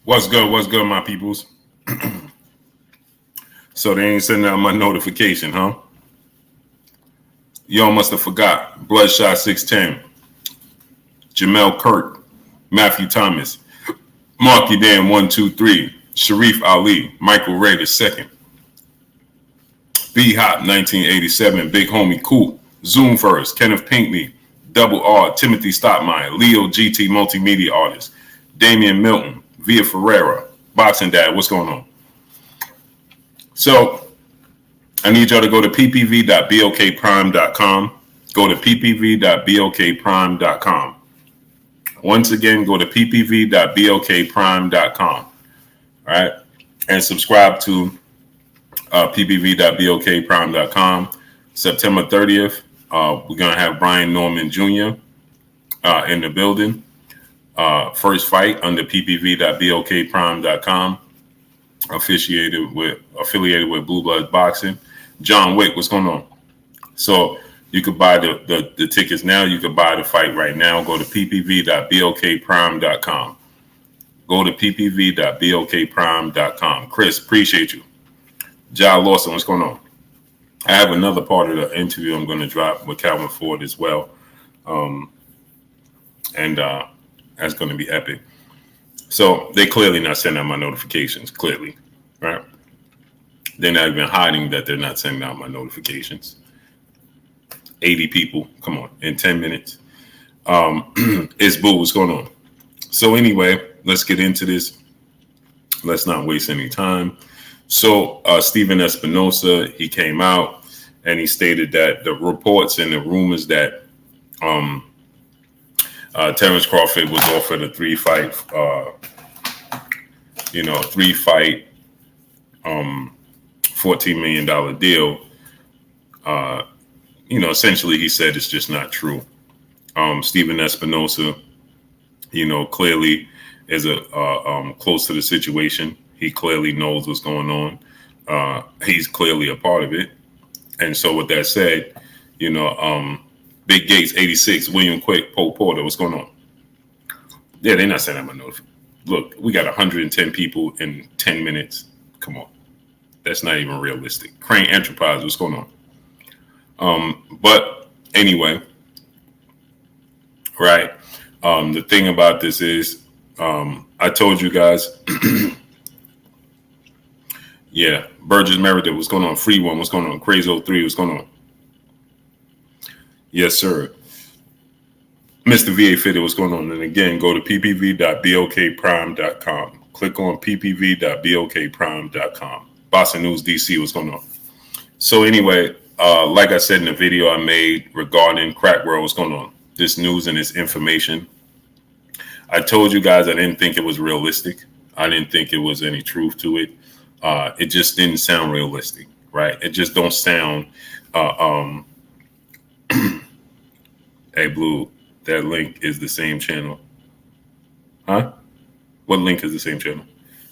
What's good? What's good, my peoples? So they ain't sending out my notification, huh? Y'all must have forgot. Bloodshot 610, Jamel Kirk, Matthew Thomas, Marky Dan 123, Sharif Ali, Michael Ray II, B Hop 1987, Big Homie Cool, Zoom First, Kenneth Pinkney, Double R, Timothy Stottmeyer, Leo GT Multimedia Artist, Damian Milton, Via Ferreira, Boxing Dad. What's going on? So I need y'all to go to ppv.bokprime.com. Go to ppv.bokprime.com. Once again, go to ppv.bokprime.com. All right. And subscribe to ppv.bokprime.com. September 30th, we're going to have Brian Norman Jr. In the building. First fight under ppv.bokprime.com. Affiliated with Blue Blood Boxing. John Wick, what's going on? So you could buy the tickets now. You could buy the fight right now. Go to ppv.bokprime.com. Go to ppv.bokprime.com. Chris, appreciate you. John Lawson, what's going on? I have another part of the interview I'm going to drop with Calvin Ford as well. And that's going to be epic. So they clearly not sending out my notifications, clearly, right? They're not even hiding that they're not sending out my notifications. 80 people, come on, in 10 minutes. It's Boo, what's going on? So anyway, let's get into this. Let's not waste any time. So Stephen Espinoza, he came out and he stated that the reports and the rumors that Terence Crawford was offered a three-fight, $14 million deal. Essentially he said it's just not true. Stephen Espinoza, clearly is close to the situation. He clearly knows what's going on. He's clearly a part of it. And so with that said, Big Gates 86, William Quick, Poe Porter, what's going on? Yeah, they're not sending out my notification. Look, we got 110 people in 10 minutes. Come on. That's not even realistic. Crane Enterprise, what's going on? But anyway, right. The thing about this is, I told you guys, yeah, Burgess Meredith, what's going on? Free One, what's going on? Crazy 03, what's going on? Yes, sir. Mr. VA Fitted, what's going on? And again, go to ppv.bokprime.com. Click on ppv.bokprime.com. Boston News DC, what's going on? So anyway, like I said in the video I made regarding Crack World, what's going on? This news and this information. I told you guys I didn't think it was realistic. I didn't think it was any truth to it. It just didn't sound realistic, right? It just don't sound. Hey, Blue, that link is the same channel. Huh? What link is the same channel?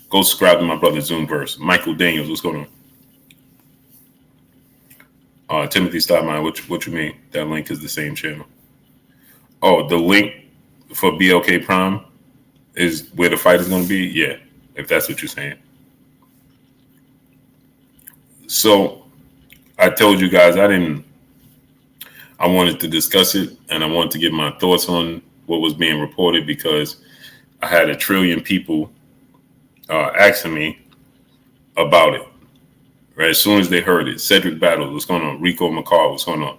Go subscribe to my brother Zoomverse. Michael Daniels, what's going on? Timothy Stottmeyer, what you mean? That link is the same channel. Oh, the link for BLK Prime is where the fight is going to be? Yeah, if that's what you're saying. So I told you guys I wanted to discuss it and I wanted to give my thoughts on what was being reported because I had 1 trillion people asking me about it. Right, as soon as they heard it, Cedric Battle, what's going on? Rico McCall, what's going on?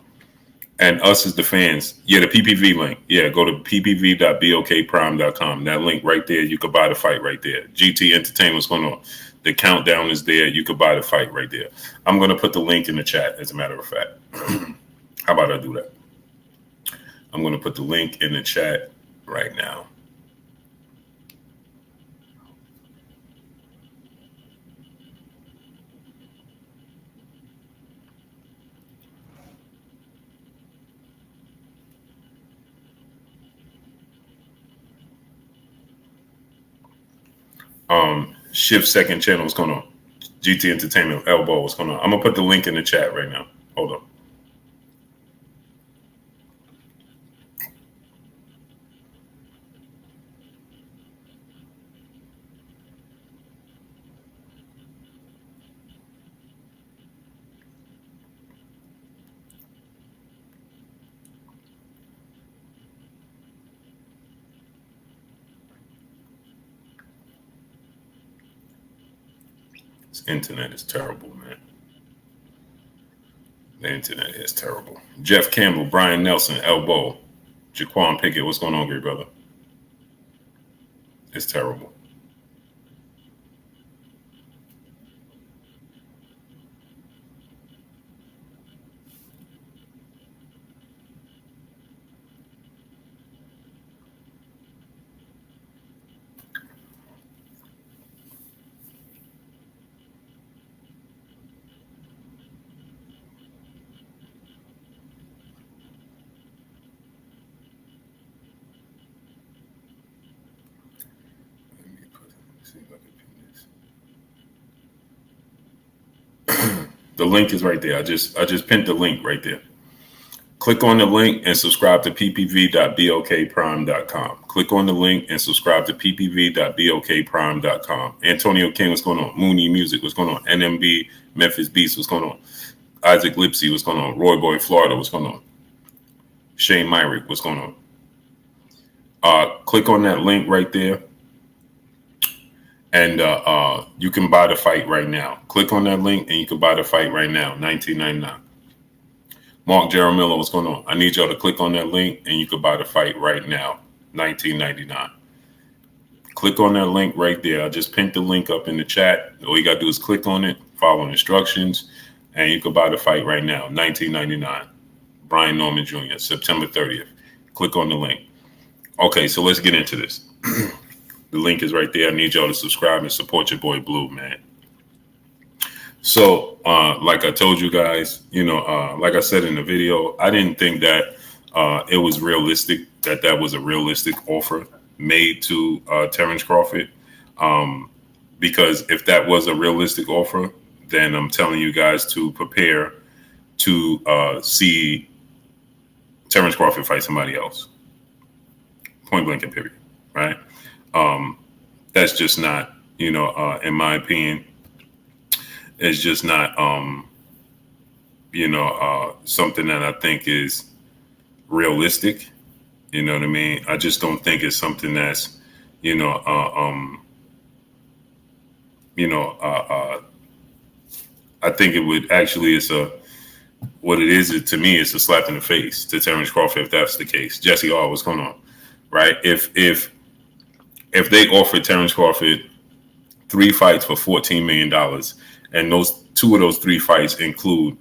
And us as the fans, yeah, the PPV link. Yeah, go to ppv.bokprime.com. That link right there, you could buy the fight right there. GT Entertainment, what's going on? The countdown is there. You could buy the fight right there. I'm going to put the link in the chat, as a matter of fact. How about I do that? I'm going to put the link in the chat right now. Shift Second Channel, what's going on? GT Entertainment, Elbow, what's going on? I'm going to put the link in the chat right now. Hold on. This internet is terrible, man. The internet is terrible. Jeff Campbell, Brian Nelson, Elbow, Jaquan Pickett. What's going on, great brother? It's terrible. The link is right there. I just pinned the link right there. Click on the link and subscribe to ppv.bokprime.com. Click on the link and subscribe to ppv.bokprime.com. Antonio King, what's going on? Mooney Music, what's going on? NMB, Memphis Beast, what's going on? Isaac Lipsy, what's going on? Roy Boy, Florida, what's going on? Shane Myrick, what's going on? Click on that link right there. And you can buy the fight right now. Click on that link and you can buy the fight right now, $19.99. Mark Jaramillo, what's going on? I need y'all to click on that link and you can buy the fight right now, $19.99. Click on that link right there. I just pinned the link up in the chat. All you got to do is click on it, follow instructions, and you can buy the fight right now, $19.99. Brian Norman Jr., September 30th. Click on the link. Okay, so let's get into this. The link is right there. I need y'all to subscribe and support your boy Blue, man. So, like I told you guys, like I said in the video, I didn't think that it was realistic, that was a realistic offer made to Terence Crawford. Because if that was a realistic offer, then I'm telling you guys to prepare to see Terence Crawford fight somebody else. Point blank and period, right? That's just not, in my opinion, it's just not, something that I think is realistic. You know what I mean? I just don't think it's something that's, I think it would actually, what it is to me, it's a slap in the face to Terence Crawford if that's the case. Jesse R, what's going on? Right? If they offered Terence Crawford 3 fights for $14 million, and two of those 3 fights include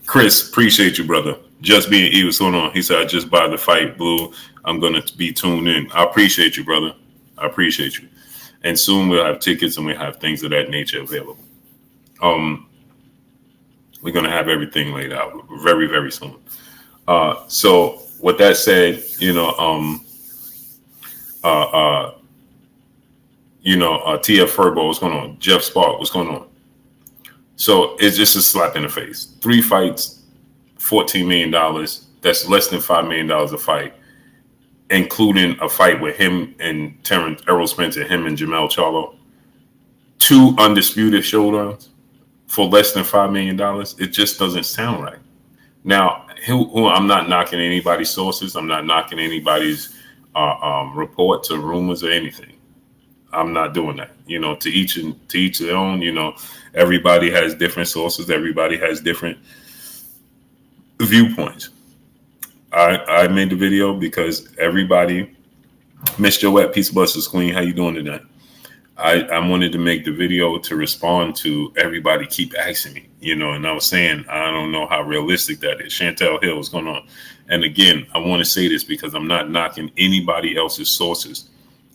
Chris, appreciate you, brother. Just being E, what's going on? He said, I just buy the fight, Blue. I'm going to be tuned in. I appreciate you, brother. I appreciate you. And soon we'll have tickets and we'll have things of that nature available. We're going to have everything laid out very, very soon. So with that said, TF Furbo, what's going on? Jeff Spark, what's going on? So it's just a slap in the face. 3 fights, $14 million. That's less than $5 million a fight, including a fight with him and Terence, Errol Spence, and him and Jamel Charlo. 2 undisputed showdowns for less than $5 million. It just doesn't sound right. Now, I'm not knocking anybody's sources. I'm not knocking anybody's reports or rumors or anything. I'm not doing that. To each their own. Everybody has different sources. Everybody has different viewpoints. I made the video because everybody, Miss Joette, Peace Busters Queen, how you doing today? I wanted to make the video to respond to everybody keep asking me, and I was saying, I don't know how realistic that is. Chantel Hill, what's going on? And again, I want to say this because I'm not knocking anybody else's sources,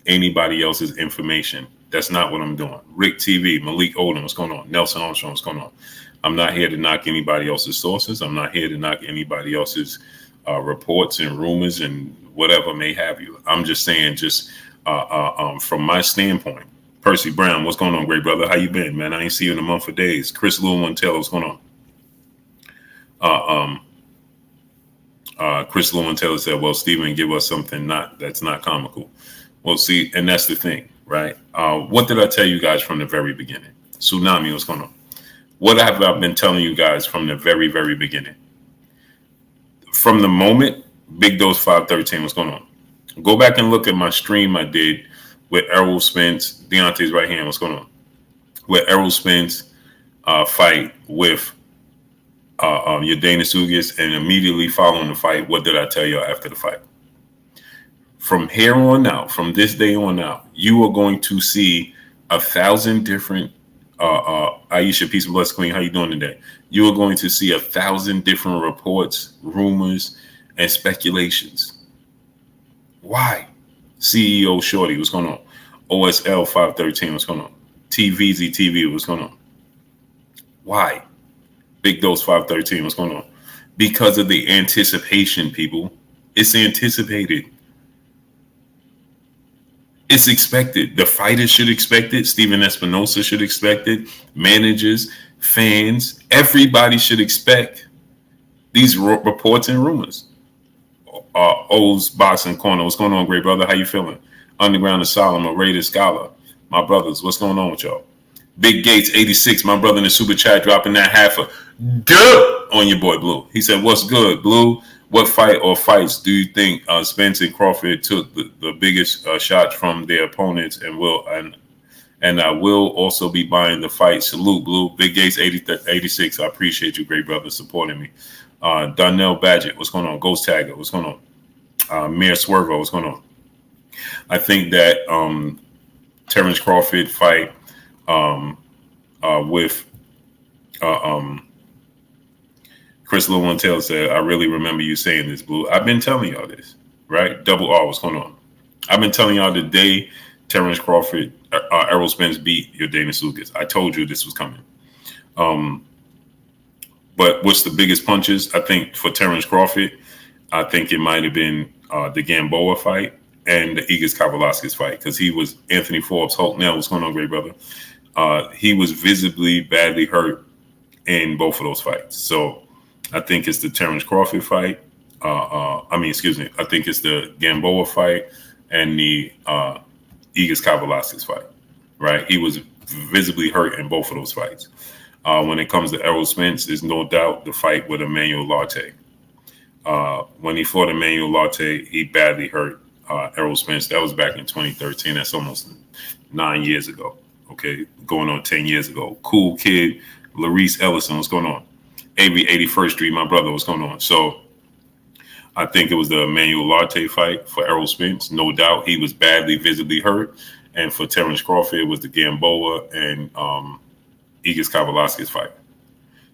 anybody else's information. That's not what I'm doing. Rick TV, Malik Odom, what's going on? Nelson Armstrong, what's going on? I'm not here to knock anybody else's sources. I'm not here to knock anybody else's reports and rumors and whatever may have you. I'm just saying, from my standpoint. Percy Brown, what's going on, great brother? How you been, man? I ain't see you in a month of days. Chris Lewin Taylor, what's going on? Chris Lewin Taylor said, well, Stephen, give us something that's not comical. Well, see, and that's the thing, right? What did I tell you guys from the very beginning? Tsunami, what's going on? What have I been telling you guys from the very, very beginning? From the moment Big Dose 513, what's going on? Go back and look at my stream I did with Errol Spence, Deontay's right hand. What's going on? with Errol Spence fight with your Dana Sugas, and immediately following the fight, what did I tell y'all after the fight? From here on out, from this day on out, you are going to see 1,000 different. Aisha, peace and blessings, Queen. How you doing today? You are going to see 1,000 different reports, rumors, and speculations. Why? CEO Shorty, what's going on? OSL 513, what's going on? TVZ TV, what's going on? Why? Big Dose 513, what's going on? Because of the anticipation, people. It's anticipated. It's expected. The fighters should expect it. Steven Espinoza should expect it. Managers, fans, everybody should expect these reports and rumors. O's Boxing Corner, what's going on, great brother? How you feeling? Underground Asylum, a rated scholar. My brothers, what's going on with y'all? Big Gates 86, my brother in the super chat dropping that half a duh on your boy Blue. He said, "What's good, Blue? What fight or fights do you think Spence and Crawford took the biggest shots from their opponents, and I will also be buying the fight? Salute, Blue." Big Gates 86, I appreciate you, great brother, supporting me. Donnell Badgett, what's going on? Ghost Tagger, what's going on? Mayor Swervo, what's going on? I think that Terence Crawford fight with Chris Lewin-Taylor said, "I really remember you saying this, Blue. I've been telling y'all this, right? Double R, what's going on? I've been telling y'all the day Terence Crawford, Errol Spence beat your Dana Sugas. I told you this was coming. But what's the biggest punches? I think for Terence Crawford, I think it might have been the Gamboa fight and the Igor Kavalauskas fight, because he was Anthony Forbes, Hulk Nell, what's going on, great brother? He was visibly badly hurt in both of those fights. So I think it's the Terence Crawford fight. I think it's the Gamboa fight and the Igor Kavalauskas fight, right? He was visibly hurt in both of those fights. When it comes to Errol Spence, there's no doubt the fight with Emmanuel Lartey. When he fought Emmanuel Lartey, he badly hurt Errol Spence. That was back in 2013. That's almost 9 years ago. Okay, going on 10 years ago. Cool Kid, Larice Ellison, what's going on? AB 81st Street, my brother, what's going on? So I think it was the Emmanuel Lartey fight for Errol Spence. No doubt he was badly, visibly hurt. And for Terence Crawford, it was the Gamboa and Igor Kavalauskas fight.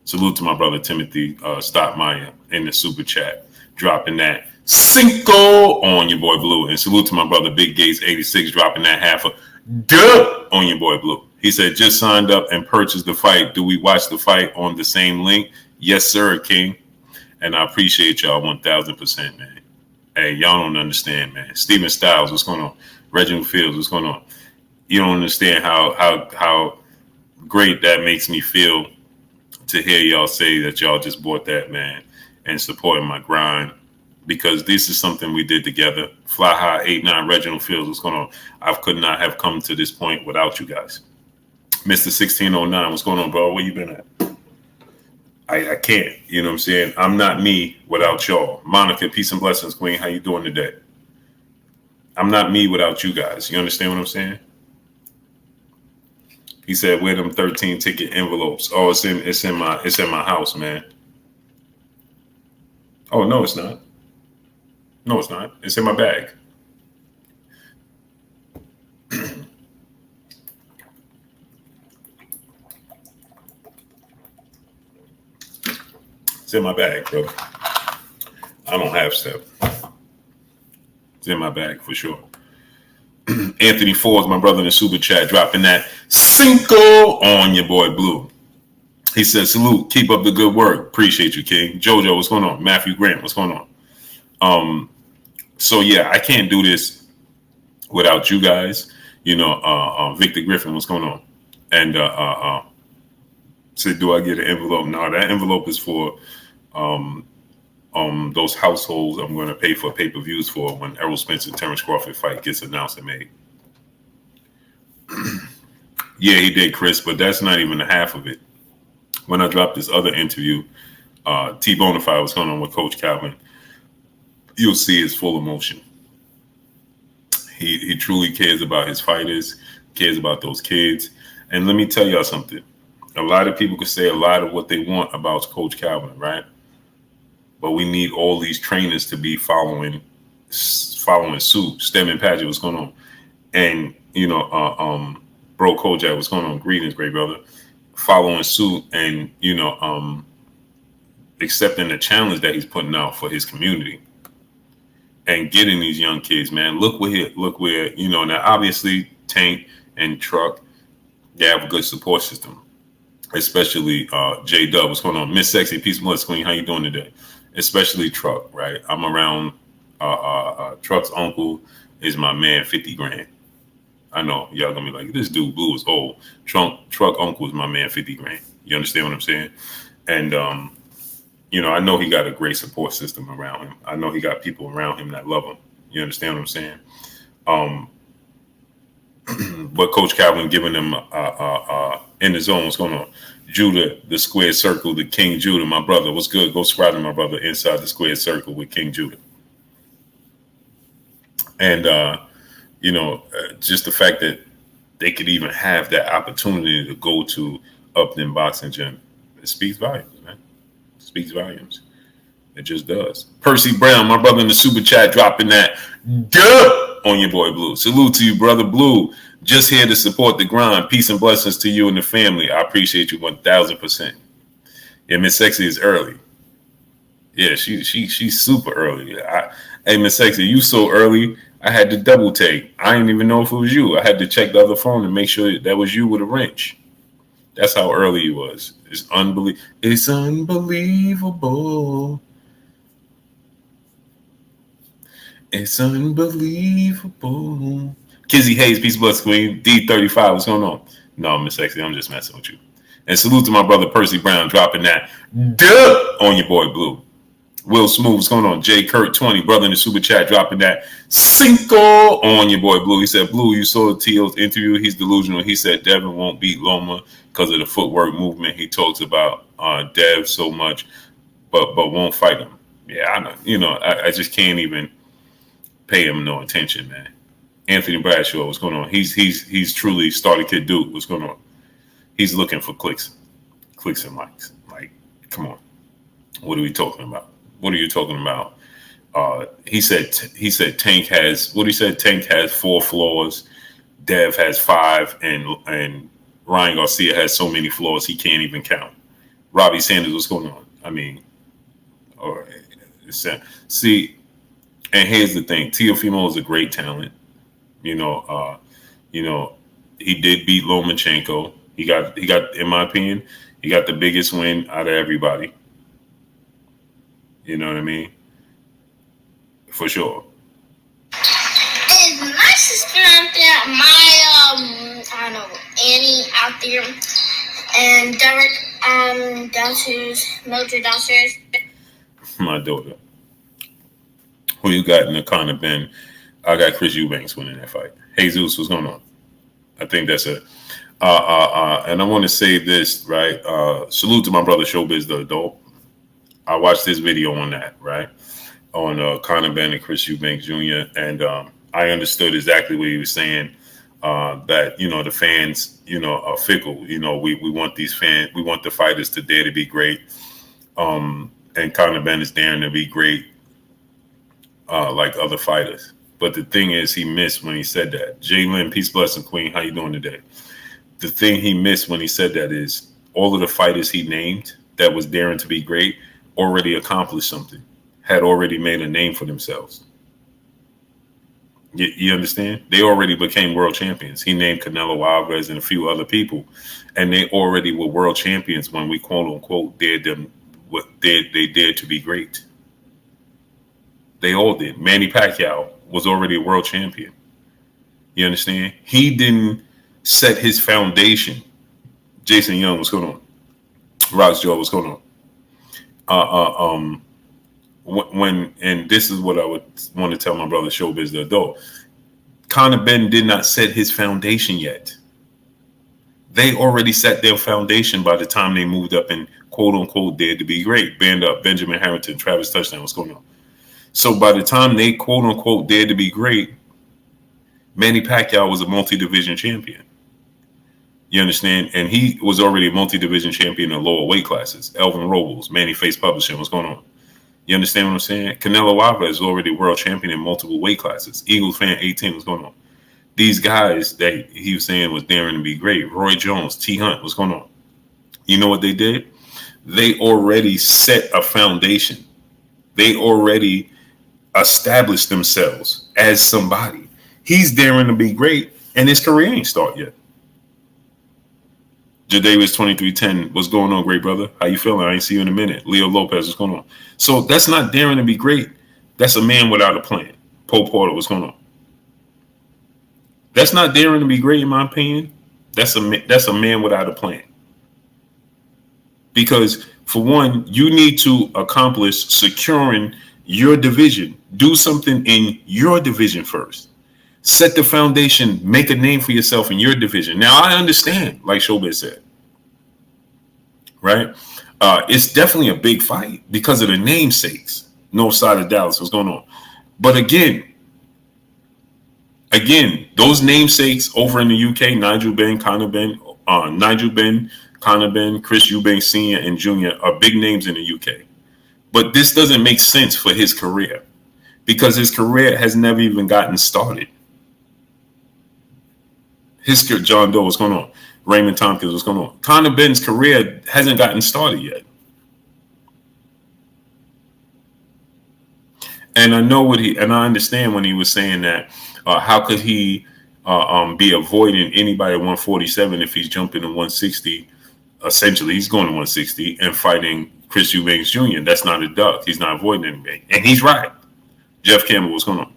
Salute to my brother Timothy Stottmeyer in the super chat, dropping that cinco on your boy Blue. And salute to my brother Big Gates 86, dropping that half a duh on your boy Blue. He said, "Just signed up and purchased the fight. Do we watch the fight on the same link?" Yes, sir, King. And I appreciate y'all 1,000%, man. Hey, y'all don't understand, man. Steven Styles, what's going on? Reginald Fields, what's going on? You don't understand how great that makes me feel to hear y'all say that y'all just bought that, man, and supporting my grind, because this is something we did together. Fly High 89, Reginald Fields, what's going on? I could not have come to this point without you guys. Mr. 1609, what's going on, bro? Where you been at? I can't, you know what I'm saying? I'm not me without y'all. Monica, peace and blessings, Queen. How you doing today? I'm not me without you guys. You understand what I'm saying? He said, "Where them 13 ticket envelopes?" Oh, it's in my house, man. Oh, no, it's not. No, it's not. It's in my bag. It's in my bag, brother. I don't have stuff. It's in my bag for sure. Anthony Forbes, my brother in the super chat, dropping that cinco on your boy Blue. He says, "Salute, keep up the good work. Appreciate you, King." Jojo, what's going on? Matthew Grant, what's going on? So yeah, I can't do this without you guys. You know, Victor Griffin, what's going on? And said, "Do I get an envelope?" No, that envelope is for those households I'm going to pay for pay-per-views for when Errol Spence and Terence Crawford fight gets announced and made. Yeah, he did, Chris, but that's not even the half of it. When I dropped this other interview, T-Bonafide, what's going on with Coach Calvin, you'll see his full emotion. He truly cares about his fighters, cares about those kids. And let me tell y'all something. A lot of people could say a lot of what they want about Coach Calvin, right? But we need all these trainers to be following suit. Stedman Padgett, what's going on? And Bro Kojak, what's going on? Greetings, great brother. Following suit and accepting the challenge that he's putting out for his community and getting these young kids, man. Look where now obviously Tank and Truck, they have a good support system, especially J Dub. What's going on? Miss Sexy, Peace and Blood Queen, how you doing today? Especially Truck, right? I'm around Truck's uncle is my man, 50 grand. I know y'all gonna be like, this dude Blue is old. Truck uncle is my man, 50 grand. You understand what I'm saying? And I know he got a great support system around him. I know he got people around him that love him. You understand what I'm saying? But Coach Calvin giving them in the zone. What's going on? Judah, the square circle, the King Judah, my brother. What's good? Go subscribe to my brother inside the square circle with King Judah. And just the fact that they could even have that opportunity to go to Upton Boxing Gym, it speaks volumes, man. It speaks volumes. It just does. Percy Brown, my brother in the super chat, dropping that duh on your boy Blue. Salute to you, brother Blue. Just here to support the grind. Peace and blessings to you and the family. I appreciate you 1,000%. Yeah, Miss Sexy is early. Yeah, she's super early. Hey, Miss Sexy, you so early. I had to double take. I didn't even know if it was you. I had to check the other phone and make sure that was you with a wrench. That's how early you was. It's unbelievable. It's unbelievable. It's unbelievable. Kizzy Hayes, Peace Blood Queen. D35, what's going on? No, Miss Sexy, I'm just messing with you. And salute to my brother Percy Brown dropping that duh on your boy Blue. Will Smooth, what's going on? J Kurt 20, brother in the super chat dropping that cinco on your boy Blue. He said, Blue, you saw Teal's interview. He's delusional. He said Devin won't beat Loma because of the footwork movement. He talks about Dev so much, but won't fight him. Yeah, I know. I just can't even pay him no attention, man. Anthony Bradshaw, what's going on? He's truly started kid dude. What's going on? He's looking for clicks and likes. Like, come on. What are we talking about? What are you talking about? He said Tank has what he said. Tank has 4 flaws. Dev has 5, and Ryan Garcia has so many flaws he can't even count. Robbie Sanders, what's going on? I mean, see, and here's the thing: Teofimo is a great talent. He did beat Lomachenko. He got, in my opinion, he got the biggest win out of everybody. You know what I mean? For sure. Is my sister out there? I don't know, Annie out there, and Derek downstairs, Mildred downstairs. My daughter. Who you got in the Conor Benn? I got Chris Eubanks winning that fight. Jesus, what's going on? I think that's it. And I want to say this, right? Salute to my brother Showbiz the Adult. I watched this video on that, right? On Conor Benn and Chris Eubanks Jr. And I understood exactly what he was saying. That the fans, are fickle. We want these fans, we want the fighters to dare to be great. And Conor Benn is daring to be great, like other fighters. But the thing is, he missed when he said that. Jalen, peace, blessing, Queen. How you doing today? The thing he missed when he said that is all of the fighters he named that was daring to be great already accomplished something, had already made a name for themselves. You understand? They already became world champions. He named Canelo Alvarez and a few other people, and they already were world champions when we quote unquote dared them. They dared to be great. They all did. Manny Pacquiao was already a world champion. You understand? He didn't set his foundation. Jason Young, what's going on? Rox Joe, what's going on? And this is what I would want to tell my brother Showbiz the Adult. Conor Benn did not set his foundation yet. They already set their foundation by the time they moved up and quote unquote dared to be great. Band up, Benjamin Harrington, Travis Touchdown, what's going on? So by the time they quote unquote dared to be great, Manny Pacquiao was a multi-division champion. You understand? And he was already a multi-division champion in lower weight classes. Elvin Robles, Manny Face Publishing, what's going on? You understand what I'm saying? Canelo Alvarez is already world champion in multiple weight classes. Eagles fan 18, what's going on? These guys that he was saying was daring to be great. Roy Jones, T. Hunt, what's going on? You know what they did? They already set a foundation. They already established themselves as somebody. He's daring to be great, and his career ain't started yet. Jadavis 2310, what's going on, great brother? How you feeling? I ain't see you in a minute. Leo Lopez, what's going on? So that's not daring to be great. That's a man without a plan. Poe Porter, what's going on? That's not daring to be great, in my opinion. That's a man without a plan. Because for one, you need to accomplish securing your division. Do something in your division first. Set the foundation, make a name for yourself in your division. Now, I understand, like Showbiz said, right? It's definitely a big fight because of the namesakes. North side of Dallas, what's going on? But again, those namesakes over in the UK, Nigel Benn, Conor Benn, Conor Benn, Chris Eubank Sr. and Jr. are big names in the UK. But this doesn't make sense for his career because his career has never even gotten started. John Doe, what's going on? Raymond Tompkins, what's going on? Conor Benn's career hasn't gotten started yet. And I know I understand when he was saying that, how could he be avoiding anybody at 147 if he's jumping to 160? Essentially, he's going to 160 and fighting Chris Eubanks Jr. That's not a duck. He's not avoiding anybody. And he's right. Jeff Campbell, what's going on?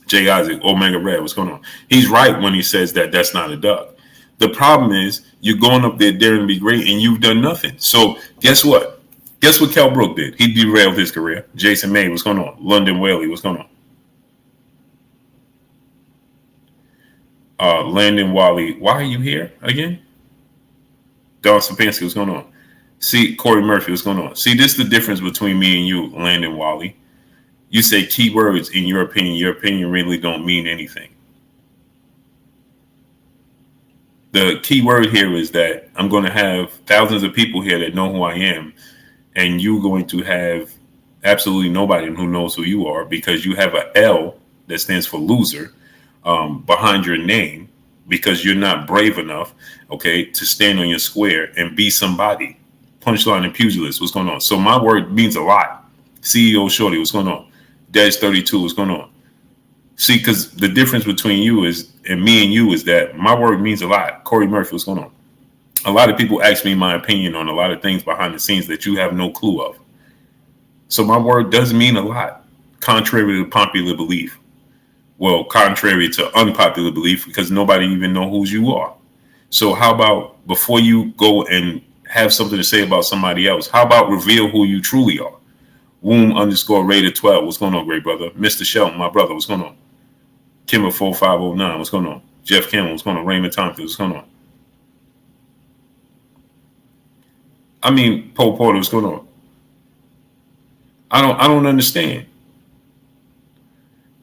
Jay Isaac, Omega Red, what's going on? He's right when he says that that's not a duck. The problem is you're going up there daring to be great and you've done nothing. So guess what? Guess what Kell Brook did? He derailed his career. Jason May, what's going on? London Whaley, what's going on? Landon Wally, why are you here again? Don Sapansky, what's going on? See, Corey Murphy, what's going on? See, this is the difference between me and you, Landon Wally. You say keywords in your opinion. Your opinion really don't mean anything. The key word here is that I'm going to have thousands of people here that know who I am, and you're going to have absolutely nobody who knows who you are because you have a L that stands for loser behind your name because you're not brave enough, okay, to stand on your square and be somebody. Punchline and pugilist, what's going on? So my word means a lot. CEO Shorty, what's going on? Dash 32, what's going on? See, because the difference between you and me and you is that my word means a lot. Corey Murphy, what's going on? A lot of people ask me my opinion on a lot of things behind the scenes that you have no clue of. So my word does mean a lot, contrary to popular belief. Well, contrary to unpopular belief, because nobody even know who you are. So how about before you go and have something to say about somebody else, how about reveal who you truly are? Womb_rated12, what's going on, great brother? Mr. Shelton, my brother, what's going on? Kimber 4509, what's going on? Jeff Campbell, what's going on? Raymond Tompkins, what's going on? I mean, Poe Porter, what's going on? I don't understand.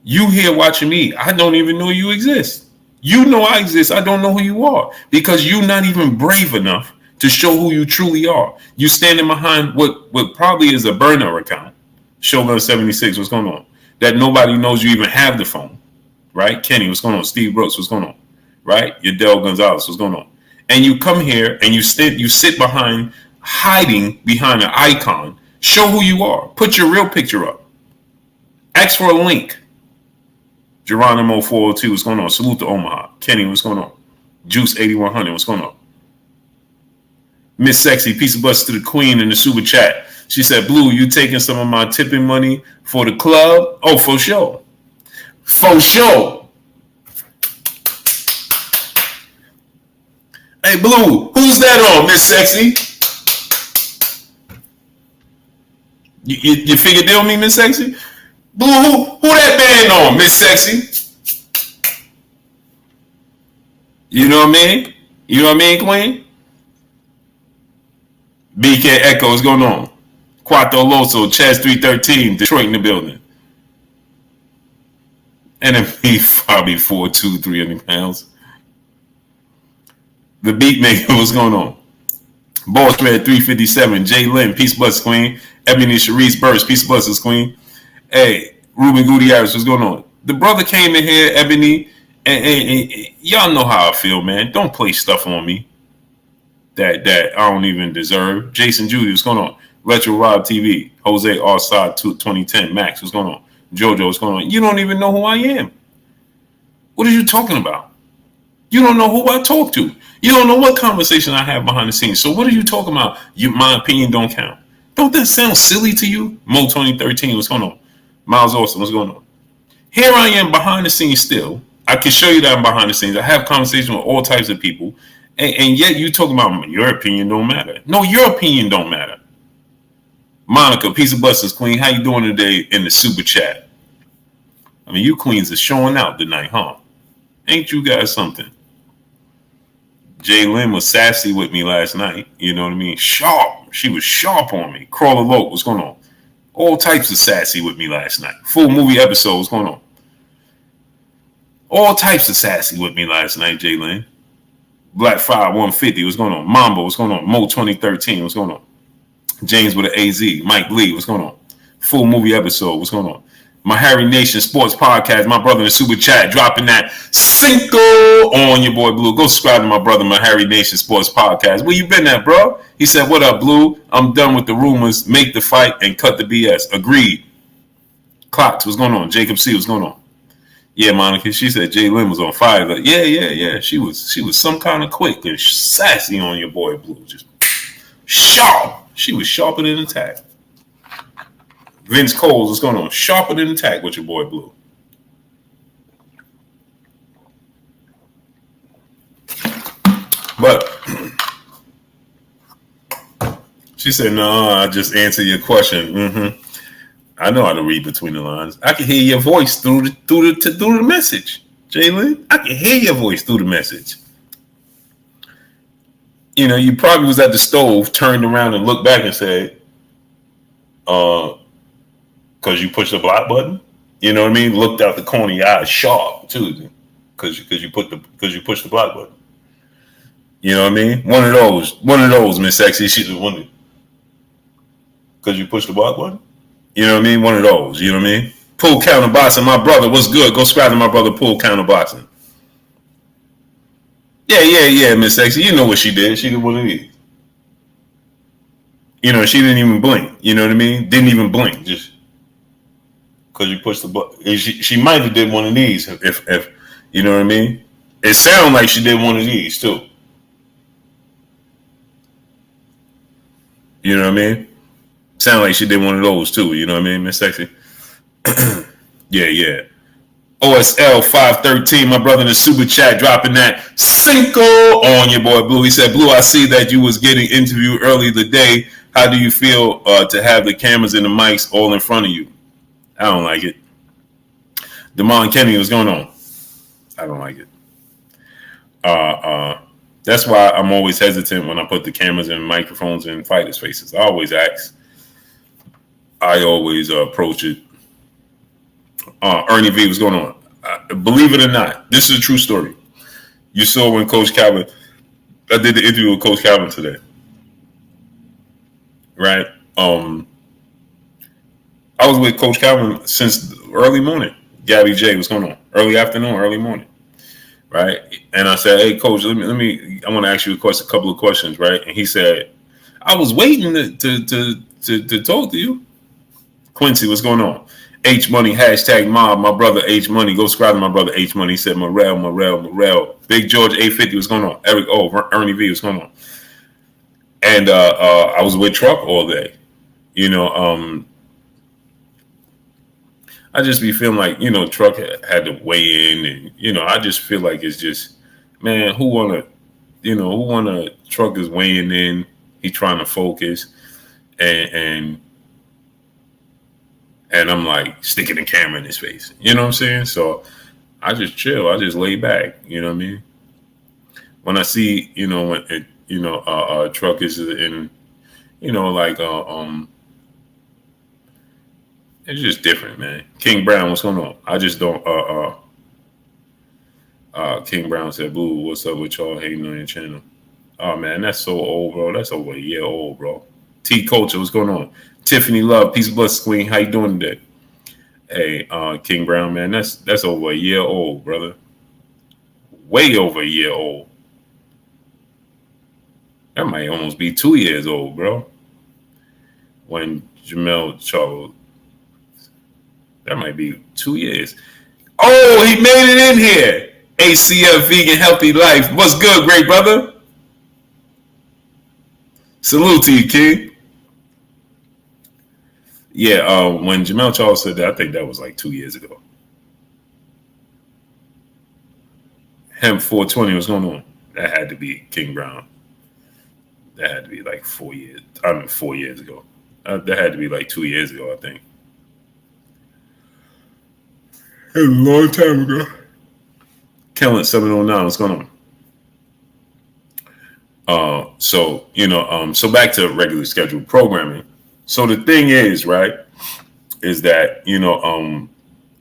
You here watching me, I don't even know you exist. You know I exist, I don't know who you are because you're not even brave enough to show who you truly are. You standing behind what probably is a burner account, Shogun 76, what's going on? That nobody knows you even have the phone, right? Kenny, what's going on? Steve Brooks, what's going on? Right? Yadel Gonzalez, what's going on? And you come here and you sit behind, hiding behind an icon. Show who you are. Put your real picture up. Ask for a link. Geronimo 402, what's going on? Salute to Omaha. Kenny, what's going on? Juice 8100, what's going on? Miss Sexy, peace of blessings to the queen in the super chat. She said, Blue, you taking some of my tipping money for the club? Oh, for sure. For sure. Hey, Blue, who's that on, Miss Sexy? You figure deal me, Miss Sexy? Blue, who that band on, Miss Sexy? You know what I mean? You know what I mean, Queen? BK Echo, what's going on? Quattro Loso, Chaz 313, Detroit in the building. NMP probably 4'2", 300 pounds. The beat maker, what's going on? Boss Red 357, Jay Lynn, peace bless queen. Ebony Sharice Burst, peace bless queen. Hey, Ruben Gutierrez, what's going on? The brother came in here, Ebony, and y'all know how I feel, man. Don't play stuff on me that I don't even deserve. Jason Judy, what's going on? Retro Rob TV, Jose Arsad 2010, Max, what's going on? Jojo, what's going on? You don't even know who I am. What are you talking about? You don't know who I talk to. You don't know what conversation I have behind the scenes. So what are you talking about? My opinion don't count. Don't that sound silly to you? Mo 2013, what's going on? Miles Austin, what's going on? Here I am behind the scenes still. I can show you that I'm behind the scenes. I have conversations with all types of people. And yet you talking about your opinion don't matter. No, your opinion don't matter. Monica, peace of blessings, queen. How you doing today in the super chat? I mean, you queens are showing out tonight, huh? Ain't you guys something? Jay Lynn was sassy with me last night. You know what I mean? Sharp. She was sharp on me. Crawler Loke, what's going on? All types of sassy with me last night. Full movie episode, what's going on? All types of sassy with me last night, Jay Lynn. Black Fire 150, what's going on? Mambo, what's going on? Mo 2013, what's going on? James with an AZ. Mike Lee, what's going on? Full movie episode, what's going on? My Harry Nation Sports Podcast, my brother in the super chat, dropping that Cinco on your boy Blue. Go subscribe to my brother, my Harry Nation Sports Podcast. Where you been at, bro? He said, what up, Blue? I'm done with the rumors. Make the fight and cut the BS. Agreed. Clocks, what's going on? Jacob C, what's going on? Yeah, Monica, she said Jay Lynn was on fire. Like, yeah. She was some kind of quick and sassy on your boy Blue. Just sharp. She was sharper than attack. Vince Coles, what's going on? Sharper than attack with your boy Blue. But she said, no, I just answer your question. Mm-hmm. I know how to read between the lines. I can hear your voice through the message, Jalen. I can hear your voice through the message. You know, you probably was at the stove, turned around and looked back and said, because you pushed the block button, you know what I mean? Looked out the corner of your eye, sharp too, because you pushed the block button. You know what I mean? One of those, Miss Sexy. She's one because you pushed the block button. You know what I mean? One of those. You know what I mean? Pool Counter Boxing, my brother. What's good? Go subscribe to my brother, Pool Counter Boxing. Yeah, Miss Sexy. You know what she did? She did one of these. You know, she didn't even blink. You know what I mean? Didn't even blink. Just because you pushed the button. She might have did one of these if you know what I mean. It sounded like she did one of these too. You know what I mean? Sound like she did one of those too. You know what I mean, Miss Sexy? Yeah. OSL 513, my brother in the super chat, dropping that Cinco on your boy Blue. He said, Blue, I see that you was getting interviewed earlier today. How do you feel to have the cameras and the mics all in front of you? I don't like it. Damon Kenny, what's going on? I don't like it. That's why I'm always hesitant when I put the cameras and microphones in fighters' faces. I always ask. I always approach it. Ernie V, what's going on? Believe it or not, this is a true story. You saw when Coach Calvin, I did the interview with Coach Calvin today. Right? I was with Coach Calvin since early morning. Gabby J, what's going on? Early afternoon, early morning. Right? And I said, hey, Coach, let me I want to ask you a couple of questions, right? And he said, I was waiting to talk to you. Quincy, what's going on? H Money, hashtag mob, my brother H Money. Go subscribe to my brother H Money. He said, Morel. Big George 850, what's going on? Eric, Ernie V, what's going on? And I was with Truck all day. You know, I just be feeling like, you know, Truck had to weigh in. And, you know, I just feel like it's just, man, who wanna Truck is weighing in. He's trying to focus. And I'm like sticking the camera in his face. You know what I'm saying? So I just chill. I just lay back. You know what I mean? When I see, you know, when it, you know, Truck is in, you know, like it's just different, man. King Brown, what's going on? I just don't. King Brown said, "Boo, what's up with y'all hating on your channel?" Oh man, that's so old, bro. That's over a year old, bro. T Culture, what's going on? Tiffany Love, peace and blessings, Queen. How you doing today? Hey, King Brown, man, that's over a year old, brother. Way over a year old. That might almost be 2 years old, bro. When Jamel Charles, that might be 2 years. Oh, he made it in here. ACF Vegan Healthy Life. What's good, great brother? Salute to you, King. Yeah, when Jamel Charles said that, I think that was like 2 years ago. Hemp 420, what's going on? That had to be King Brown. That had to be like 4 years. 4 years ago. That had to be like 2 years ago, I think. It was a long time ago. Kellen 709, what's going on? So back to regular scheduled programming. So the thing is, right, is that,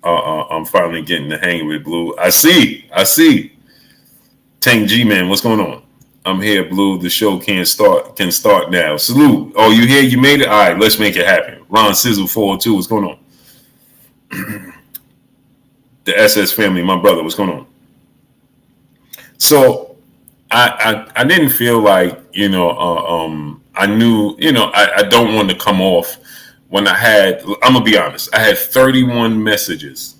I'm finally getting the hang with Blue. I see. Tank G Man, what's going on? I'm here, Blue. The show can start now. Salute. Oh, you here? You made it? All right, let's make it happen. Ron Sizzle 402, what's going on? The SS family, my brother, what's going on? So I didn't feel like, I knew, I don't want to come off when I'm going to be honest, I had 31 messages.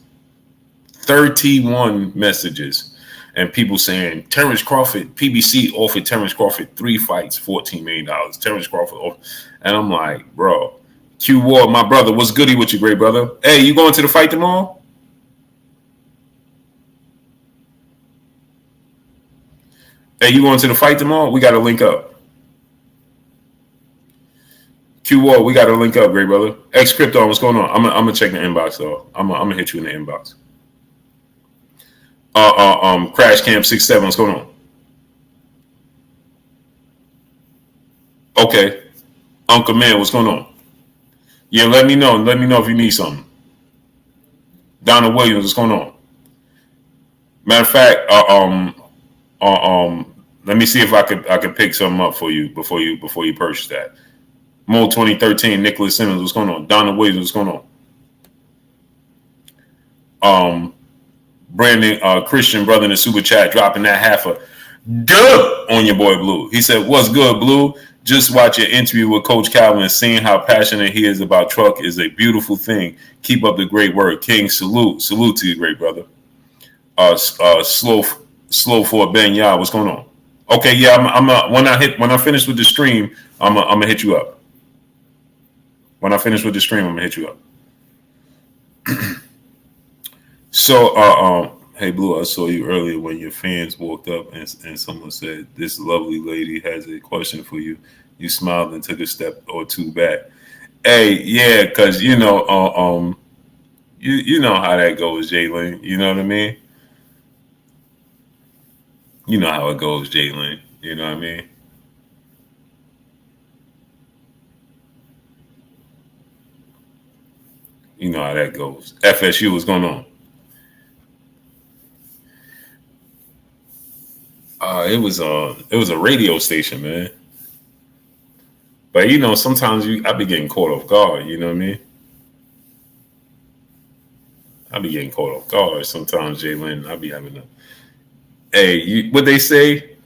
31 messages. And people saying, Terence Crawford, PBC offered Terence Crawford 3 fights, $14 million. Terence Crawford. And I'm like, bro, Q Ward, my brother, what's goody with you, great brother? Hey, you going to the fight tomorrow? Hey, you going to the fight tomorrow? We got to link up. Q Ward, we got to link up, great brother. X Crypto, what's going on? I'm going to check the inbox, though. I'm going to hit you in the inbox. Crash Camp 67, what's going on? Okay. Uncle Man, what's going on? Yeah, let me know. Let me know if you need something. Donna Williams, what's going on? Matter of fact, let me see if I could pick something up for you before you purchase that. Mo 2013, Nicholas Simmons, what's going on? Donna Williams, what's going on? Brandon Christian, brother in the super chat, dropping that half a duh on your boy Blue. He said, what's good, Blue? Just watch your interview with Coach Calvin and seeing how passionate he is about truck is a beautiful thing. Keep up the great work. King, salute to you, great brother. Slow for Ben Yah, what's going on? Okay, yeah, when I finish with the stream, I'm gonna hit you up. When I finish with the stream, I'm gonna hit you up. So, hey, Blue, I saw you earlier when your fans walked up and someone said, this lovely lady has a question for you. You smiled and took a step or two back. Hey, yeah, because, you know how that goes, Jalen. You know what I mean? You know how it goes, Jalen. You know what I mean? You know how that goes. FSU, what's going on? It was a radio station, man. But sometimes I be getting caught off guard. You know what I mean? I be getting caught off guard sometimes, Jalen. I be having to. Hey, what they say?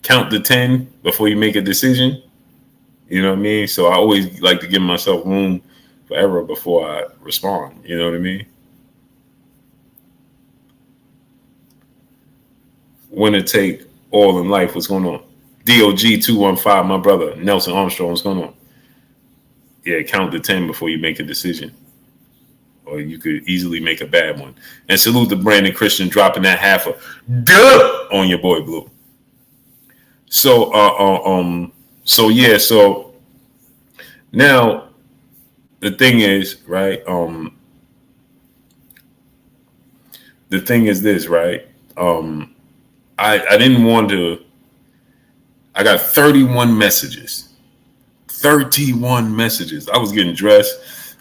Count to 10 before you make a decision. You know what I mean? So I always like to give myself room for error before I respond. You know what I mean? Winner take all in life. What's going on? DOG 215, my brother Nelson Armstrong. What's going on? Yeah, count to 10 before you make a decision, or you could easily make a bad one. And salute to Brandon Christian dropping that half a duh on your boy Blue. So so now the thing is, right? The thing is this, right? I didn't want to. I got 31 messages. 31 messages. I was getting dressed.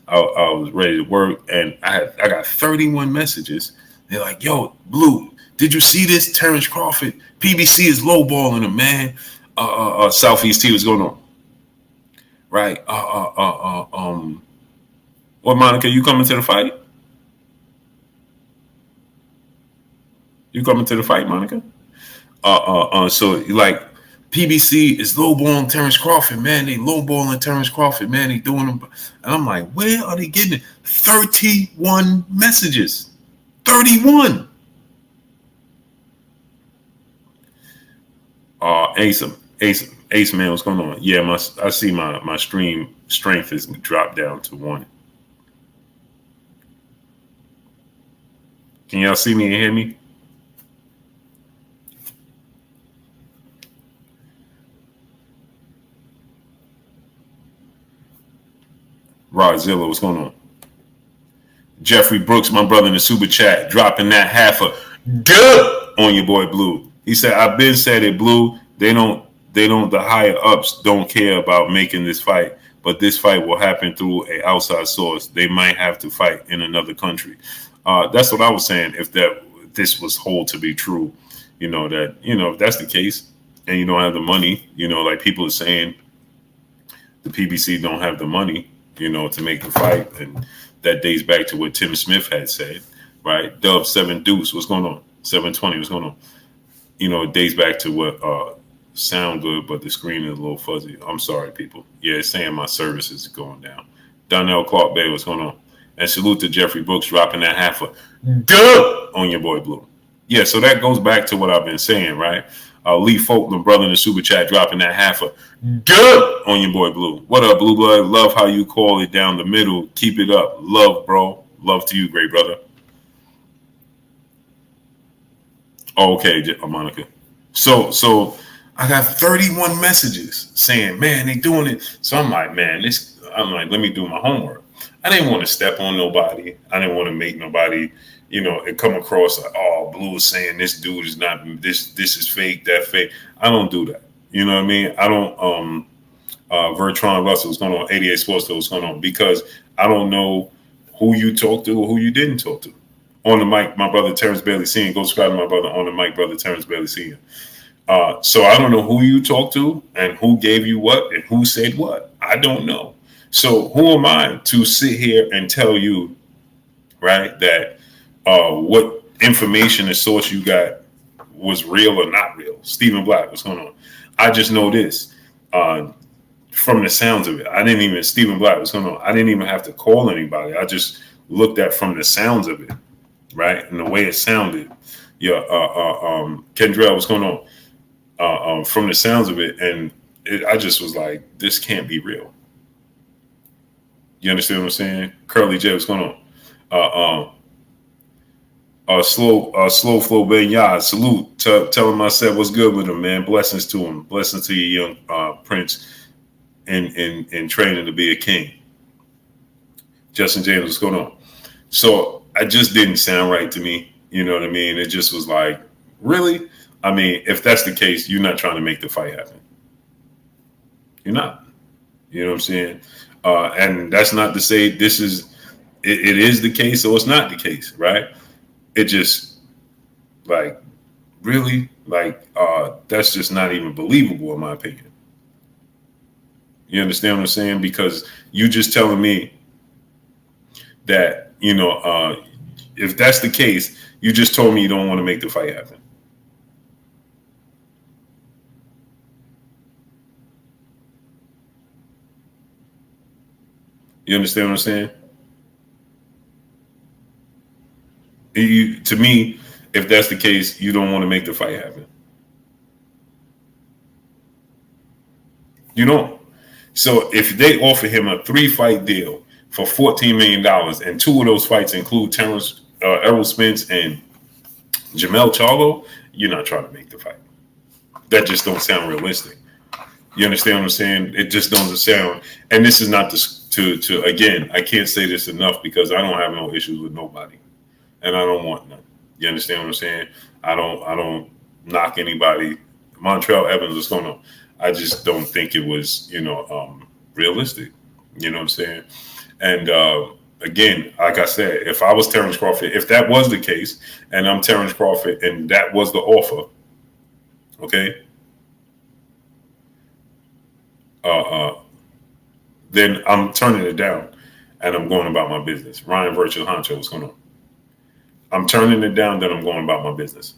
I was ready to work, and I got 31 messages. They're like, "Yo, Blue, Did you see this? Terence Crawford, PBC is lowballing him, man. Southeast T, what's going on? Right. What, Monica, you coming to the fight? You coming to the fight, Monica? So like PBC is lowballing Terence Crawford, man. They lowballing Terence Crawford, man. They doing them. And I'm like, where are they getting it? 31 messages. 31. Ace, man, what's going on? Yeah, I see my stream strength has dropped down to 1. Can y'all see me and hear me? Rodzilla, what's going on? Jeffrey Brooks, my brother in the super chat, dropping that half a duh on your boy Blue. He said, I've been said it, Blue. The higher ups don't care about making this fight, but this fight will happen through an outside source. They might have to fight in another country. That's what I was saying. If this was hold to be true, if that's the case and you don't have the money, like people are saying, the PBC don't have the money, to make the fight. And that dates back to what Tim Smith had said, right? Dub 7 Deuce, what's going on? 720, what's going on? It dates back to what sound good, but the screen is a little fuzzy. I'm sorry, people. Yeah, it's saying my service is going down. Donnell Clark Bay, what's going on? And salute to Jeffrey Brooks dropping that half a duh on your boy Blue. Yeah, so that goes back to what I've been saying, right? Lee Folkman, brother in the super chat, dropping that half a duh on your boy Blue. What up, Blue Blood? Love how you call it down the middle. Keep it up. Love, bro. Love to you, great brother. Okay, Monica. So I got 31 messages saying, man, they doing it. So I'm like, man, let me do my homework. I didn't want to step on nobody. I didn't want to make nobody, it come across like, oh, Blue is saying this dude is not, this is fake, that fake. I don't do that. You know what I mean? I don't, Vertron Russell, what's going on? 88 Sports, what's going on? Because I don't know who you talked to or who you didn't talk to. On the mic, my brother Terence Bailey Senior. Go subscribe to my brother on the mic, brother Terence Bailey Senior. So I don't know who you talked to and who gave you what and who said what. I don't know. So who am I to sit here and tell you, right, that what information and source you got was real or not real? Stephen Black, what's going on? I just know this from the sounds of it. Stephen Black, what's going on? I didn't even have to call anybody. I just looked at from the sounds of it, right, and the way it sounded. Yeah, Kendrell, what's going on? From the sounds of it, and I just was like, this can't be real. You understand what I'm saying? Curly J, what's going on? Slow flow Ben Yard, salute. Tell him I said what's good with him, man. Blessings to him. Blessings to your young prince in training to be a king. Justin James, what's going on? So I just didn't sound right to me. You know what I mean? It just was like, really? I mean, if that's the case, you're not trying to make the fight happen. You're not. You know what I'm saying? And that's not to say it is the case or it's not the case, right? It just, like, really? Like, that's just not even believable in my opinion. You understand what I'm saying? Because you just telling me that, if that's the case, you just told me you don't want to make the fight happen. You understand what I'm saying? To me, if that's the case, you don't want to make the fight happen. You don't. So if they offer him a 3-fight deal for $14 million, and 2 of those fights include Terence, Errol Spence, and Jamel Charlo, you're not trying to make the fight. That just don't sound realistic. You understand what I'm saying? It just doesn't sound. And this is not to again, I can't say this enough because I don't have no issues with nobody, and I don't want none. You understand what I'm saying? I don't knock anybody. Montreal Evans, what's going on? I just don't think it was, realistic. You know what I'm saying? And again, like I said, if I was Terence Crawford, if that was the case, and I'm Terence Crawford, and that was the offer, okay, then I'm turning it down, and I'm going about my business. Ryan Virtual Honcho, what's going on? I'm turning it down, then I'm going about my business.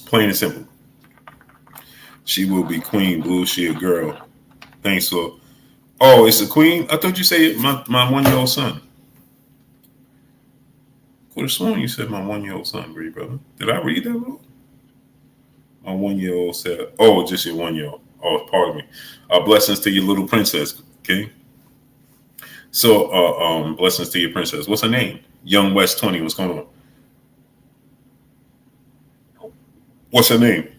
Plain and simple. She will be queen, Blue. She a girl. Thanks for. Oh, it's a queen? I thought you said my 1-year-old son. Could have sworn you said my 1-year-old son, Bree, brother. Did I read that wrong? My 1-year-old said, oh, just your 1-year-old. Oh, pardon me. Blessings to your little princess, okay? So, blessings to your princess. What's her name? Young West 20. What's going on? What's her name?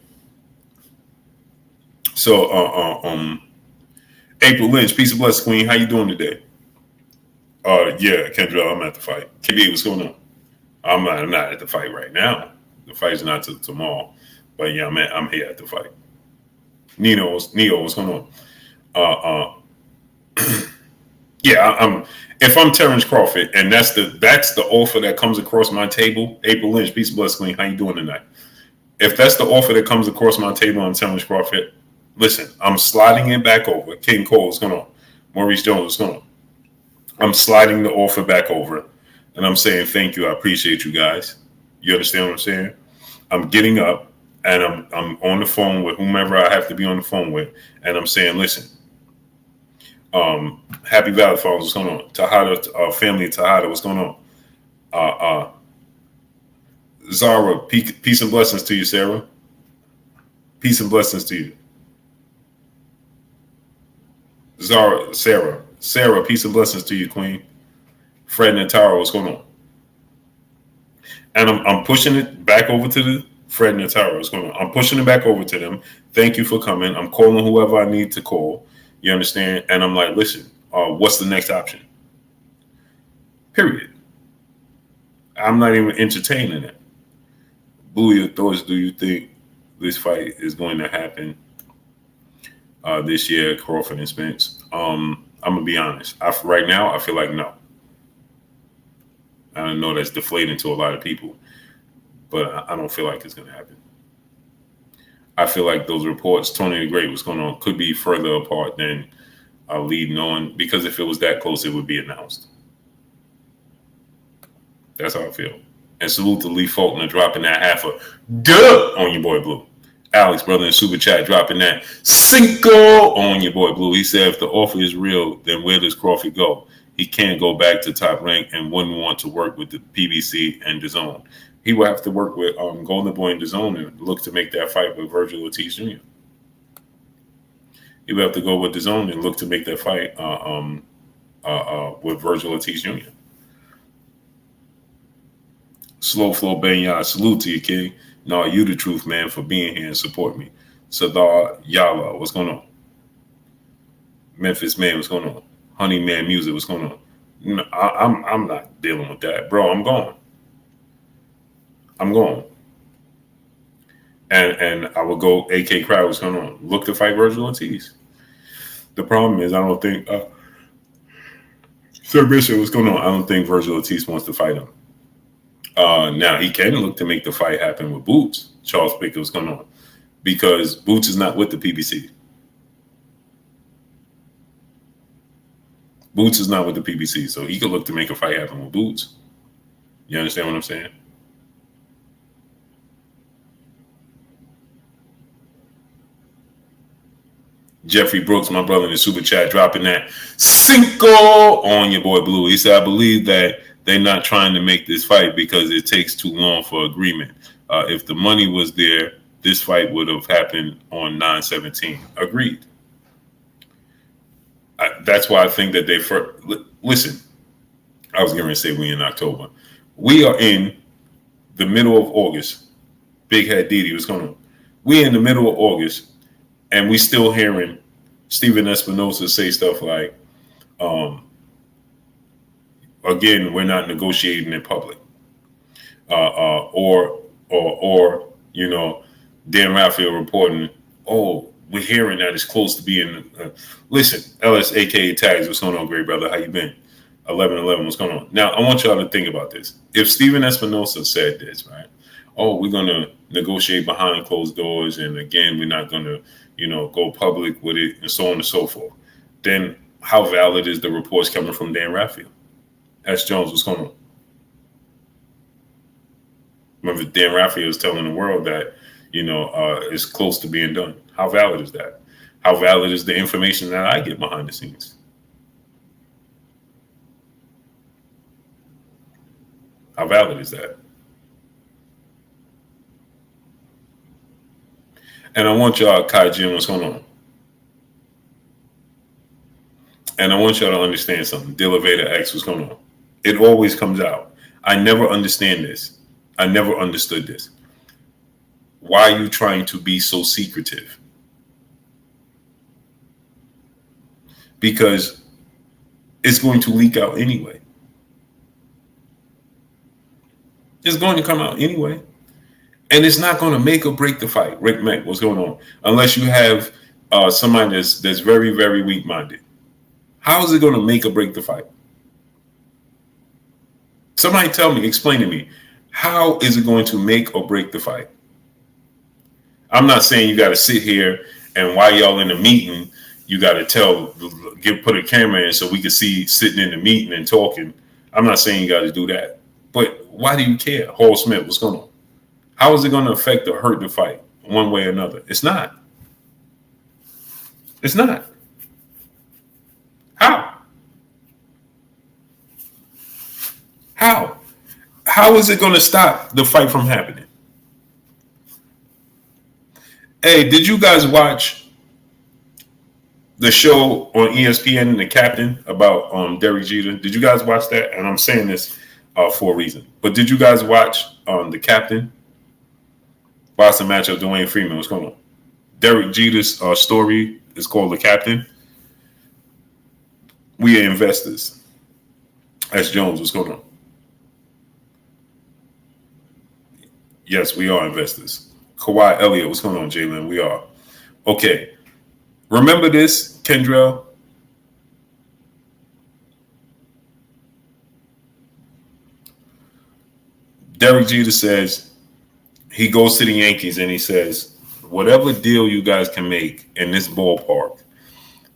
So, April Lynch, peace and blessings, queen. How you doing today? Yeah, Kendra, I'm at the fight. KB, what's going on? I'm not at the fight right now. The fight's not till tomorrow. But yeah, I'm here at the fight. Neo, what's going on? Yeah, if I'm Terence Crawford, and that's the offer that comes across my table. April Lynch, peace and blessings, queen. How you doing tonight? If that's the offer that comes across my table, I'm Terence Crawford. Listen, I'm sliding it back over. King Cole, what's going on? Maurice Jones, what's going on? I'm sliding the offer back over, and I'm saying thank you. I appreciate you guys. You understand what I'm saying? I'm getting up, and I'm on the phone with whomever I have to be on the phone with, and I'm saying, listen, Happy Valley Falls, what's going on? Tejada, family Tejada, what's going on? Zara, peace and blessings to you, Sarah. Peace and blessings to you. Sarah, peace and blessings to you, queen. Fred and Tara, what's going on? And I'm pushing it back over to the Fred and Tara, what's going on? I'm pushing it back over to them. Thank you for coming. I'm calling whoever I need to call. You understand? And I'm like, listen, what's the next option? Period. I'm not even entertaining it. Blue, your thoughts, do you think this fight is going to happen this year, Crawford and Spence? I'm going to be honest. Right now, I feel like no. I know that's deflating to a lot of people, but I don't feel like it's going to happen. I feel like those reports, Tony the Great, what's going on, could be further apart than leading on, because if it was that close, it would be announced. That's how I feel. And salute to Lee Faulkner dropping that half a duh on your boy Blue. Alex, brother in Super Chat, dropping that cinco on your boy Blue. He said if the offer is real, then where does Crawford go? He can't go back to Top Rank and wouldn't want to work with the PBC and DAZN. He would have to work with Golden Boy and DAZN and look to make that fight with Virgil Ortiz Jr. He would have to go with DAZN and look to make that fight with Virgil Ortiz Jr. Slow Flow Benn, salute to you, King. No, you the truth, man, for being here and support me. Sadar Yala, what's going on? Memphis Man, what's going on? Honey Man Music, what's going on? No, I'm not dealing with that, bro. I'm going. And I will go. AK Crowd, what's going on? Look to fight Virgil Ortiz. The problem is, I don't think Sir Bishop, what's going on? I don't think Virgil Ortiz wants to fight him. Now he can look to make the fight happen with Boots. Charles Pickett, what's going on? Because Boots is not with the PBC. Boots is not with the PBC, so he could look to make a fight happen with Boots. You understand what I'm saying? Jeffrey Brooks, my brother in the Super Chat, dropping that cinco on your boy Blue. He said, I believe that they're not trying to make this fight because it takes too long for agreement. If the money was there, this fight would have happened on 9/17. Agreed. That's why I think that they listen. I was going to say we in October. We are in the middle of August. Big Head Didi, what's going on? We in the middle of August, and we still hearing Stephen Espinoza say stuff like, again, we're not negotiating in public, or you know, Dan Raphael reporting, oh, we're hearing that it's close to being. Listen, LS, aka Tags, what's going on, great brother? How you been? 1111, what's going on? Now, I want y'all to think about this. If Stephen Espinoza said this, right? Oh, we're going to negotiate behind closed doors, and again, we're not going to, go public with it, and so on and so forth. Then how valid is the reports coming from Dan Raphael? S. Jones, what's going on? Remember, Dan Raphael is telling the world that, it's close to being done. How valid is that? How valid is the information that I get behind the scenes? How valid is that? And I want y'all, Kai Jim, what's going on? And I want y'all to understand something. Delevator X, what's going on? It always comes out. I never understand this. I never understood this. Why are you trying to be so secretive? Because it's going to leak out anyway. It's going to come out anyway. And it's not going to make or break the fight. Rick Mack, what's going on? Unless you have somebody that's very, very weak-minded. How is it going to make or break the fight? Somebody tell me, explain to me. How is it going to make or break the fight? I'm not saying you got to sit here and while y'all in the meeting, you got to put a camera in so we can see sitting in the meeting and talking. I'm not saying you got to do that. But why do you care? Hall Smith, what's going on? How is it going to affect or hurt the fight one way or another? It's not. It's not. How? How? How is it going to stop the fight from happening? Hey, did you guys watch the show on ESPN, The Captain, about Derek Jeter? Did you guys watch that? And I'm saying this for a reason. But did you guys watch The Captain? Boxing matchup, Dwayne Freeman. What's going on? Derek Jeter's story is called The Captain. We are investors. S. Jones, what's going on? Yes, we are investors. Kawhi Elliott, what's going on, Jalen? We are. Okay. Remember this, Kendrell? Derek Jeter says, he goes to the Yankees and he says, whatever deal you guys can make in this ballpark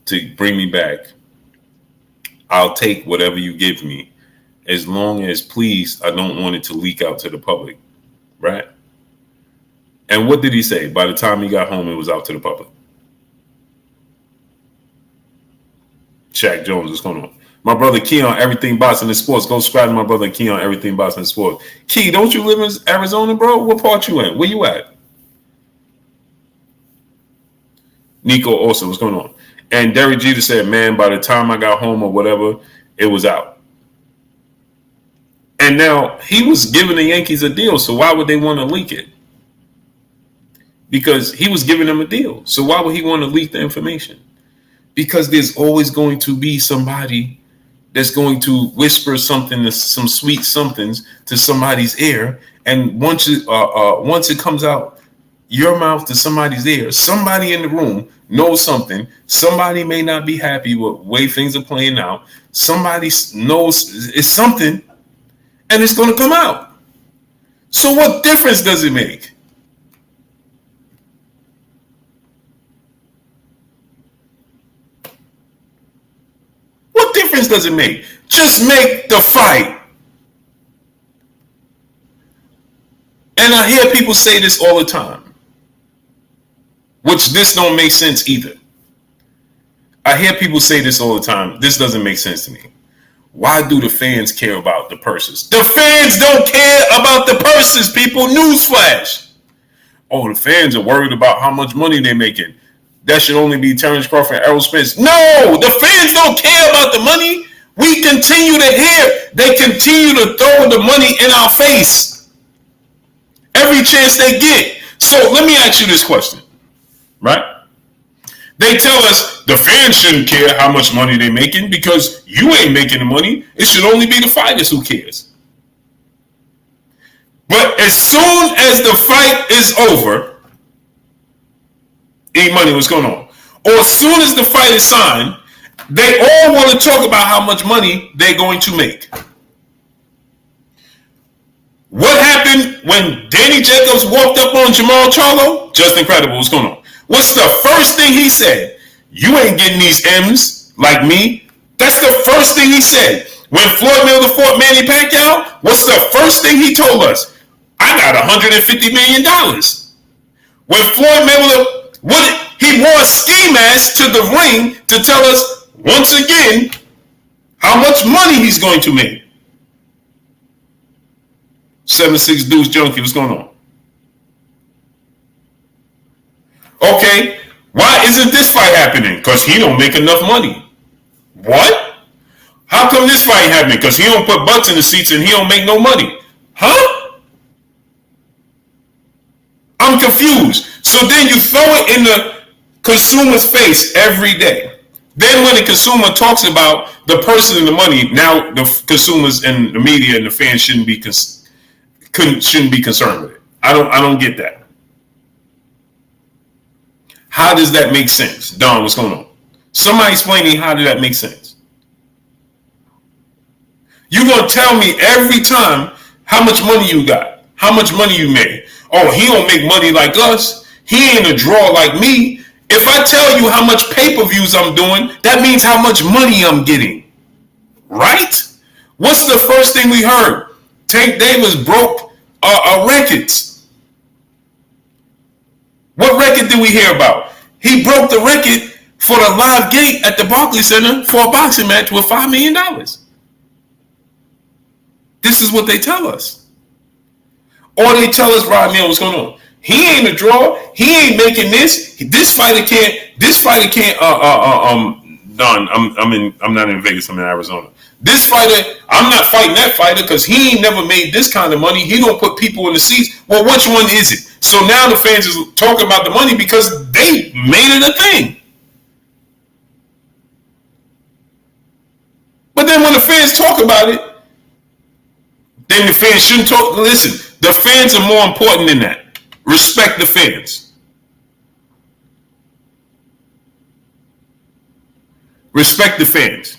to bring me back, I'll take whatever you give me, as long as, please, I don't want it to leak out to the public, right? And what did he say? By the time he got home, it was out to the public. Shaq Jones, what's going on? My brother Key on Everything Boxing and Sports. Go subscribe to my brother Key on Everything Boxing and Sports. Key, don't you live in Arizona, bro? What part you in? Where you at? Nico Olsen, what's going on? And Derek Jeter said, man, by the time I got home or whatever, it was out. And now he was giving the Yankees a deal, so why would they want to leak it? Because he was giving them a deal. So why would he want to leak the information? Because there's always going to be somebody that's going to whisper something, some sweet somethings to somebody's ear. And once it comes out your mouth to somebody's ear, somebody in the room knows something. Somebody may not be happy with the way things are playing out. Somebody knows it's something, and it's going to come out. So what difference does it make? What difference does it make? Just make the fight. And I hear people say this all the time, which this don't make sense either. I hear people say this all the time. This doesn't make sense to me. Why do the fans care about the purses? The fans don't care about the purses, people. Newsflash. Oh, the fans are worried about how much money they're making. That should only be Terence, Crawford, and Errol, Spence. No, the fans don't care about the money. We continue to hear. They continue to throw the money in our face every chance they get. So let me ask you this question, right? They tell us the fans shouldn't care how much money they're making because you ain't making the money. It should only be the fighters who cares. But as soon as the fight is over, E-Money, what's going on? Or as soon as the fight is signed, they all want to talk about how much money they're going to make. What happened when Danny Jacobs walked up on Jamal Charlo? Just incredible. What's going on? What's the first thing he said? You ain't getting these M's like me. That's the first thing he said. When Floyd Mayweather fought Manny Pacquiao, what's the first thing he told us? I got $150 million. When Floyd Mayweather, he wore a ski mask to the ring to tell us once again how much money he's going to make. 7'6" Deuce Junkie, what's going on? Okay, why isn't this fight happening? Because he don't make enough money. What? How come this fight happening? Because he don't put butts in the seats and he don't make no money. Huh? I'm confused. So then you throw it in the consumer's face every day. Then when the consumer talks about the person and the money, now the consumers and the media and the fans shouldn't be concerned with it. I don't get that. How does that make sense? Don, what's going on? Somebody explain to me, how did that make sense? You're going to tell me every time how much money you got, how much money you made. Oh, he don't make money like us. He ain't a draw like me. If I tell you how much pay-per-views I'm doing, that means how much money I'm getting. Right? What's the first thing we heard? Tank Davis broke records. What record did we hear about? He broke the record for the live gate at the Barclays Center for a boxing match with $5 million. This is what they tell us. Or they tell us, right now, what's going on? He ain't a draw. He ain't making this. This fighter can't. Don, I'm not in Vegas. I'm in Arizona. This fighter, I'm not fighting that fighter because he ain't never made this kind of money. He don't put people in the seats. Well, which one is it? So now the fans is talking about the money because they made it a thing. But then when the fans talk about it, then the fans shouldn't talk. Listen, the fans are more important than that. Respect the fans. Respect the fans.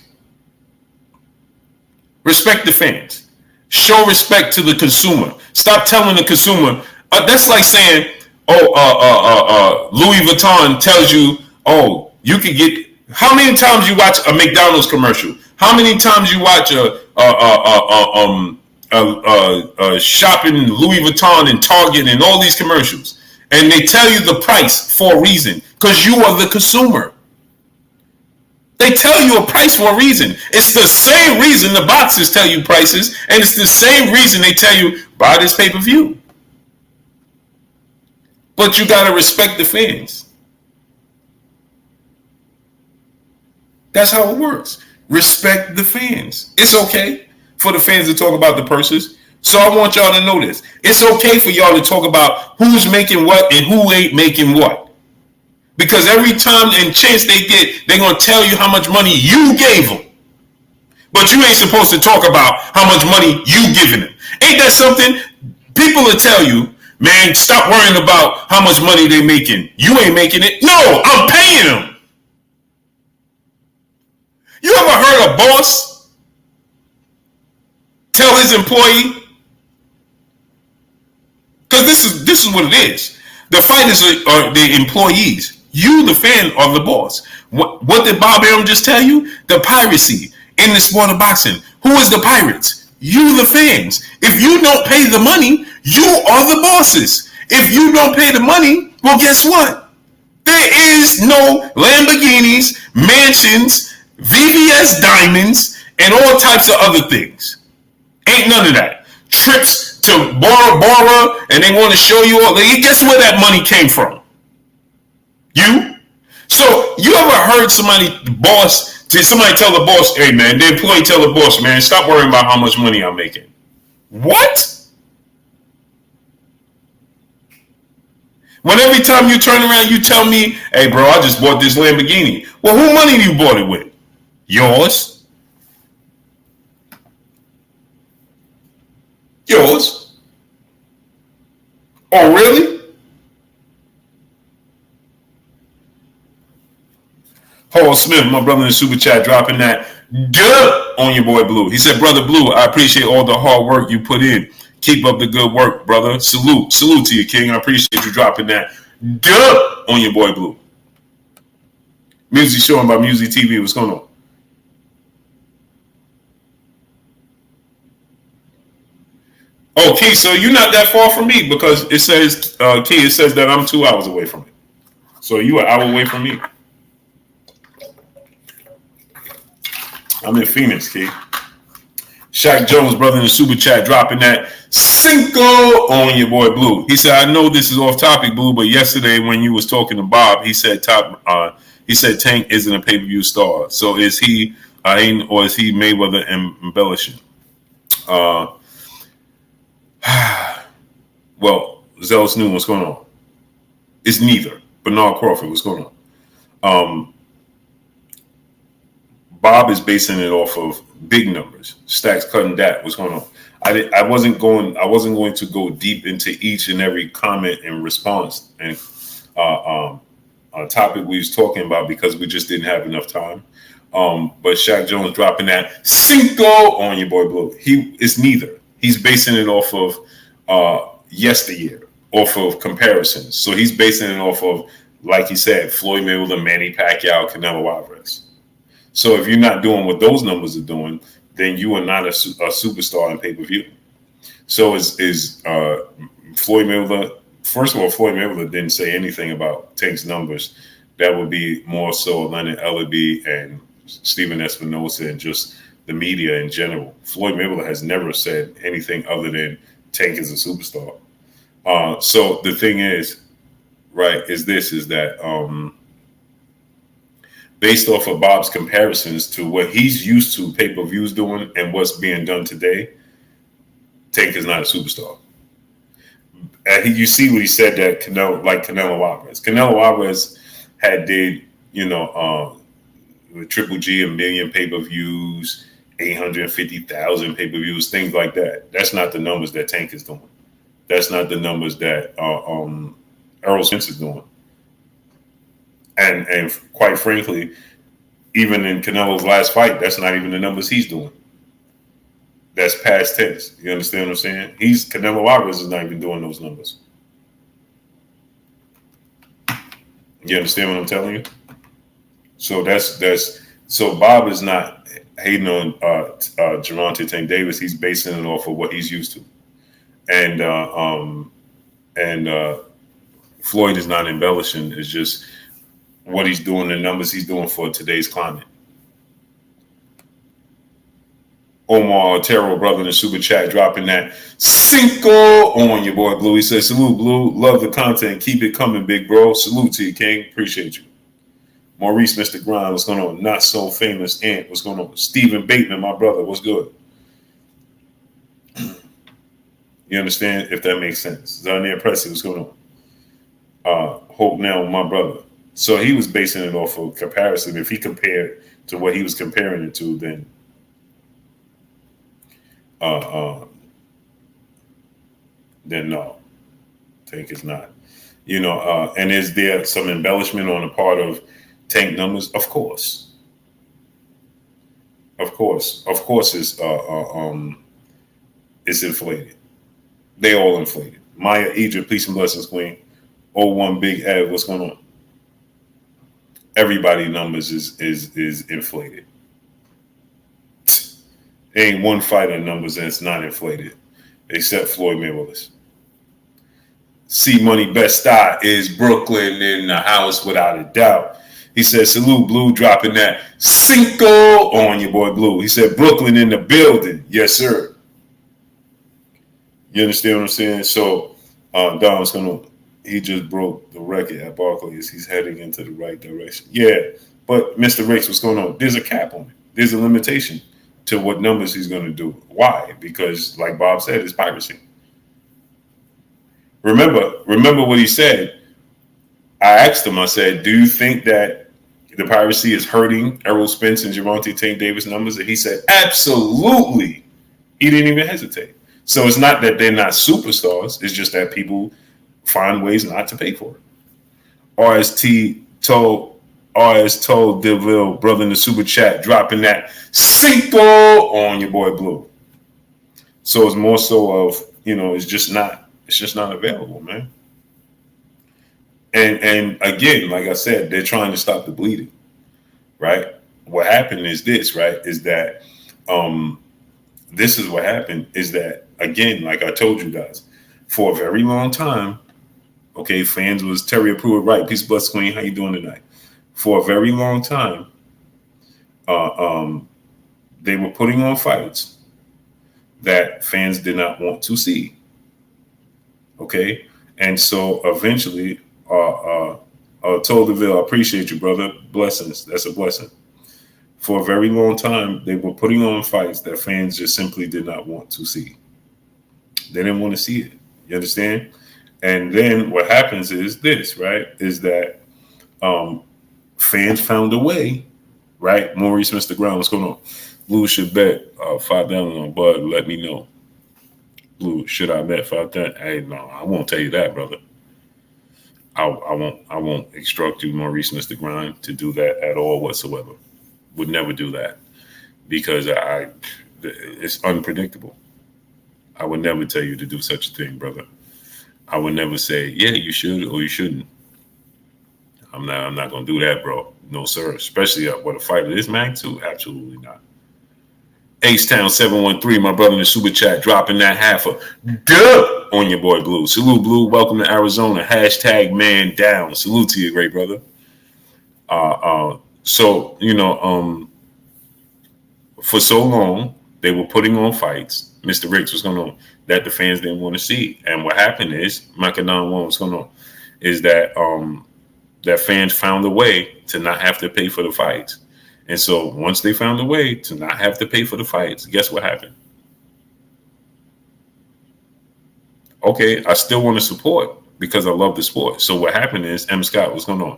Respect the fans. Show respect to the consumer. Stop telling the consumer. That's like saying, Louis Vuitton tells you, oh, you can get. How many times you watch a McDonald's commercial? How many times you watch shopping Louis Vuitton and Target and all these commercials, and they tell you the price for a reason because you are the consumer. They tell you a price for a reason. It's the same reason the boxers tell you prices, and it's the same reason they tell you buy this pay-per-view. But you gotta respect the fans. That's how it works. Respect the fans. It's okay for the fans to talk about the purses. So I want y'all to know this. It's okay for y'all to talk about who's making what and who ain't making what. Because every time and chance they get, they're going to tell you how much money you gave them. But you ain't supposed to talk about how much money you giving them. Ain't that something? People will tell you, man, stop worrying about how much money they making. You ain't making it. No, I'm paying them. You ever heard a boss tell his employee? Because this is what it is. The fighters are the employees. You, the fan, are the boss. What did Bob Arum just tell you? The piracy in the sport of boxing. Who is the pirates? You, the fans. If you don't pay the money, you are the bosses. If you don't pay the money, well, guess what? There is no Lamborghinis, mansions, VVS diamonds, and all types of other things. Ain't none of that. Trips to Bora Bora, and they want to show you all. Guess where that money came from? You? So you ever heard somebody tell the boss, hey man, the employee tell the boss, man, stop worrying about how much money I'm making. What? When every time you turn around, you tell me, hey bro, I just bought this Lamborghini. Well, who money you bought it with? Yours. Yours. Oh, really? Paul Smith, my brother in the super chat, dropping that duh on your boy Blue. He said, brother Blue, I appreciate all the hard work you put in. Keep up the good work, brother. Salute to you, King. I appreciate you dropping that duh on your boy Blue. Music showing by Music TV. What's going on? Oh, Key, so you're not that far from me because it says, Key, it says that I'm 2 hours away from it. So you an hour away from me. I'm in Phoenix, Key. Shaq Jones, brother in the super chat, dropping that Cinco on your boy Blue. He said, I know this is off topic, Blue, but yesterday when you was talking to Bob, he said Tank isn't a pay-per-view star. So is he or is he Mayweather embellishing? Well, Zealous New, what's going on? It's neither. Bernard Crawford, what's going on? Bob is basing it off of big numbers. Stacks cutting that. What's going on? I wasn't going to go deep into each and every comment and response and topic we was talking about because we just didn't have enough time. But Shaq Jones dropping that Cinco on your boy Blue. It's neither. He's basing it off of yesteryear, off of comparisons. So he's basing it off of, like he said, Floyd Mayweather, Manny Pacquiao, Canelo Alvarez. So if you're not doing what those numbers are doing, then you are not a superstar in pay-per-view. So is Floyd Mayweather? First of all, Floyd Mayweather didn't say anything about Tank's numbers. That would be more so Leonard Ellaby and Stephen Espinoza and just the media in general. Floyd Mayweather has never said anything other than Tank is a superstar. So the thing is, right, is that based off of Bob's comparisons to what he's used to pay-per-views doing and what's being done today, Tank is not a superstar. And you see what he said that Canelo Alvarez. Canelo Alvarez did with Triple G 1 million pay-per-views, 850,000 pay-per-views, things like that. That's not the numbers that Tank is doing. That's not the numbers that Errol Spence is doing. And quite frankly, even in Canelo's last fight, that's not even the numbers he's doing. That's past tense. You understand what I'm saying? Canelo Alvarez is not even doing those numbers. You understand what I'm telling you? So so Bob is not hating on Gervonta Tank Davis. He's basing it off of what he's used to. And Floyd is not embellishing. It's just what he's doing, the numbers he's doing for today's climate. Omar Otero, brother in the super chat, dropping that Cinco on your boy Blue. He says, salute, Blue. Love the content. Keep it coming, big bro. Salute to you, King. Appreciate you. Maurice, Mr. Grind, what's going on? Not so famous Ant, what's going on? Stephen Bateman, my brother, what's good? You understand? If that makes sense. Zarnier Pressy, what's going on? Hope Now, my brother. So he was basing it off of comparison. If he compared to what he was comparing it to, then no, Tank is not. And is there some embellishment on the part of Tank numbers? Of course. It's inflated. They all inflated. Maya Egypt, peace and blessings, Queen. 01 Big Ed, what's going on? Everybody numbers is inflated. There ain't one fighter numbers that's not inflated, except Floyd Mayweather's. C Money Best Star is Brooklyn in the house without a doubt. He said, salute, Blue, dropping that Cinco on your boy Blue. He said, Brooklyn in the building. Yes, sir. You understand what I'm saying? So, Don's he just broke the record at Barclays. He's heading into the right direction. Yeah, but Mr. Rakes, what's going on? There's a cap on it. There's a limitation to what numbers he's going to do. Why? Because, like Bob said, it's piracy. Remember what he said. I asked him, I said, do you think that the piracy is hurting Errol Spence and Gervonta Tank Davis numbers? And he said, absolutely. He didn't even hesitate. So it's not that they're not superstars. It's just that people find ways not to pay for it. RST told RS told Deville, brother in the super chat, dropping that Cinco on your boy Blue. So it's more so of, it's just not available, man. And again, like I said, they're trying to stop the bleeding, right? What happened is this, right? Is that this is what happened is that, again, like I told you guys, for a very long time, okay, fans was Terry approved, right? Peace, bless, Queen. How you doing tonight? For a very long time, they were putting on fights that fans did not want to see. Okay, and so eventually, Toldeville, I appreciate you, brother. Blessings. That's a blessing. For a very long time, they were putting on fights that fans just simply did not want to see. They didn't want to see it. You understand? And then what happens is this, right? Is that fans found a way, right? Maurice, Mr. Brown, what's going on? Blue should bet $5 on Bud. Let me know. Blue, should I bet $5? Hey, no, I won't tell you that, brother. I won't instruct you, Maurice, Mr. Grind, to do that at all whatsoever. Would never do that because it's unpredictable. I would never tell you to do such a thing, brother. I would never say, yeah, you should or you shouldn't. I'm not gonna do that, bro. No, sir. Especially what a fighter this magnitude, absolutely not. Ace Town 713, my brother in the super chat, dropping that half a dub on your boy Blue. Salute, Blue. Welcome to Arizona. Hashtag man down. Salute to you, great brother. So, for so long, they were putting on fights. Mr. Ricks, what's going on? That the fans didn't want to see. And what happened is, Macadon 1, what's going on? Is that that fans found a way to not have to pay for the fights. And so once they found a way to not have to pay for the fights, guess what happened? Okay, I still want to support because I love the sport. So what happened is, M. Scott, what's going on?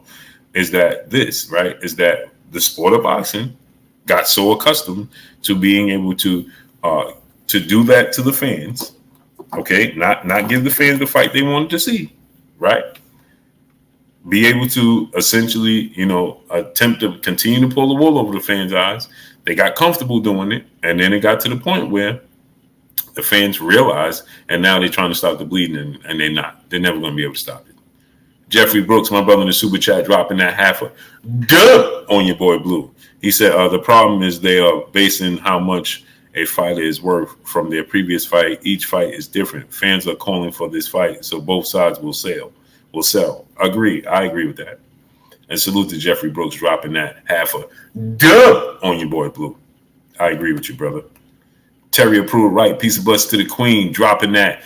Is that this, right? Is that the sport of boxing got so accustomed to being able to do that to the fans, okay? Not give the fans the fight they wanted to see, right? Be able to essentially, attempt to continue to pull the wool over the fans' eyes. They got comfortable doing it, and then it got to the point where the fans realized, and now they're trying to stop the bleeding, and they're not. They're never going to be able to stop it. Jeffrey Brooks, my brother in the super chat, dropping that half a dub on your boy Blue. He said the problem is they are basing how much a fighter is worth from their previous fight. Each fight is different. Fans are calling for this fight, so both sides will sell. Agree. I agree with that. And salute to Jeffrey Brooks dropping that half a dub on your boy Blue. I agree with you, brother. Terry approved, right? Peace of blessings to the Queen, dropping that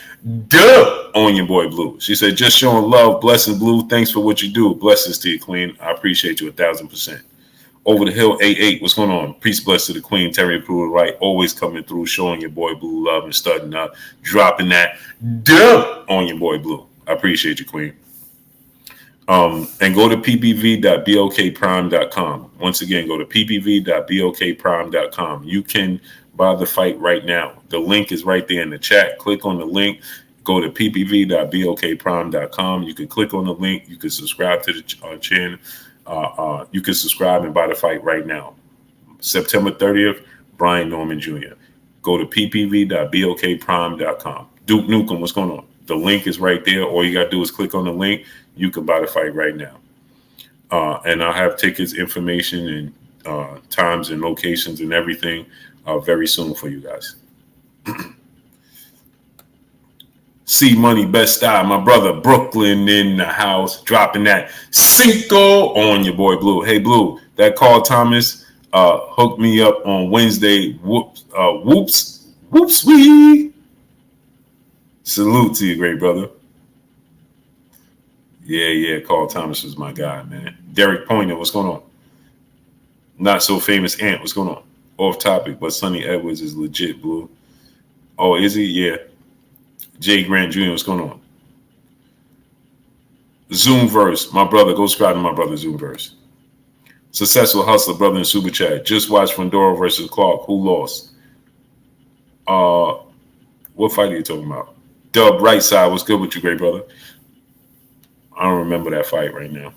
dub on your boy Blue. She said, just showing love, blessings, Blue. Thanks for what you do. Blessings to you, Queen. I appreciate you 1,000%. Over the hill, 88. What's going on? Peace, bless to the Queen. Terry approved, right? Always coming through, showing your boy Blue love and starting up, dropping that dub on your boy Blue. I appreciate you, Queen. And go to ppv.blkprime.com. Once again, go to ppv.blkprime.com. You can buy the fight right now. The link is right there in the chat. Click on the link. Go to ppv.blkprime.com. You can click on the link. You can subscribe to the channel. You can subscribe and buy the fight right now. September 30th, Brian Norman Jr. Go to ppv.blkprime.com. Duke Nukem, what's going on? The link is right there. All you got to do is click on the link. You can buy the fight right now. And I'll have tickets, information, and times and locations and everything very soon for you guys. C Money, best style. My brother Brooklyn in the house, dropping that Cinco on your boy Blue. Hey, Blue, that Carl Thomas hooked me up on Wednesday. Whoops, wee. Salute to you, great brother. Yeah, Carl Thomas was my guy, man. Derek Pointer, what's going on? Not so famous Ant, what's going on? Off topic, but Sonny Edwards is legit, Blue. Oh, is he? Yeah. Jay Grant Jr., what's going on? Zoomverse, my brother. Go subscribe to my brother, Zoomverse. Successful Hustler, brother in Super Chat. Just watched Fondora versus Clark. Who lost? What fight are you talking about? Dub Right Side, what's good with you, great brother? I don't remember that fight right now.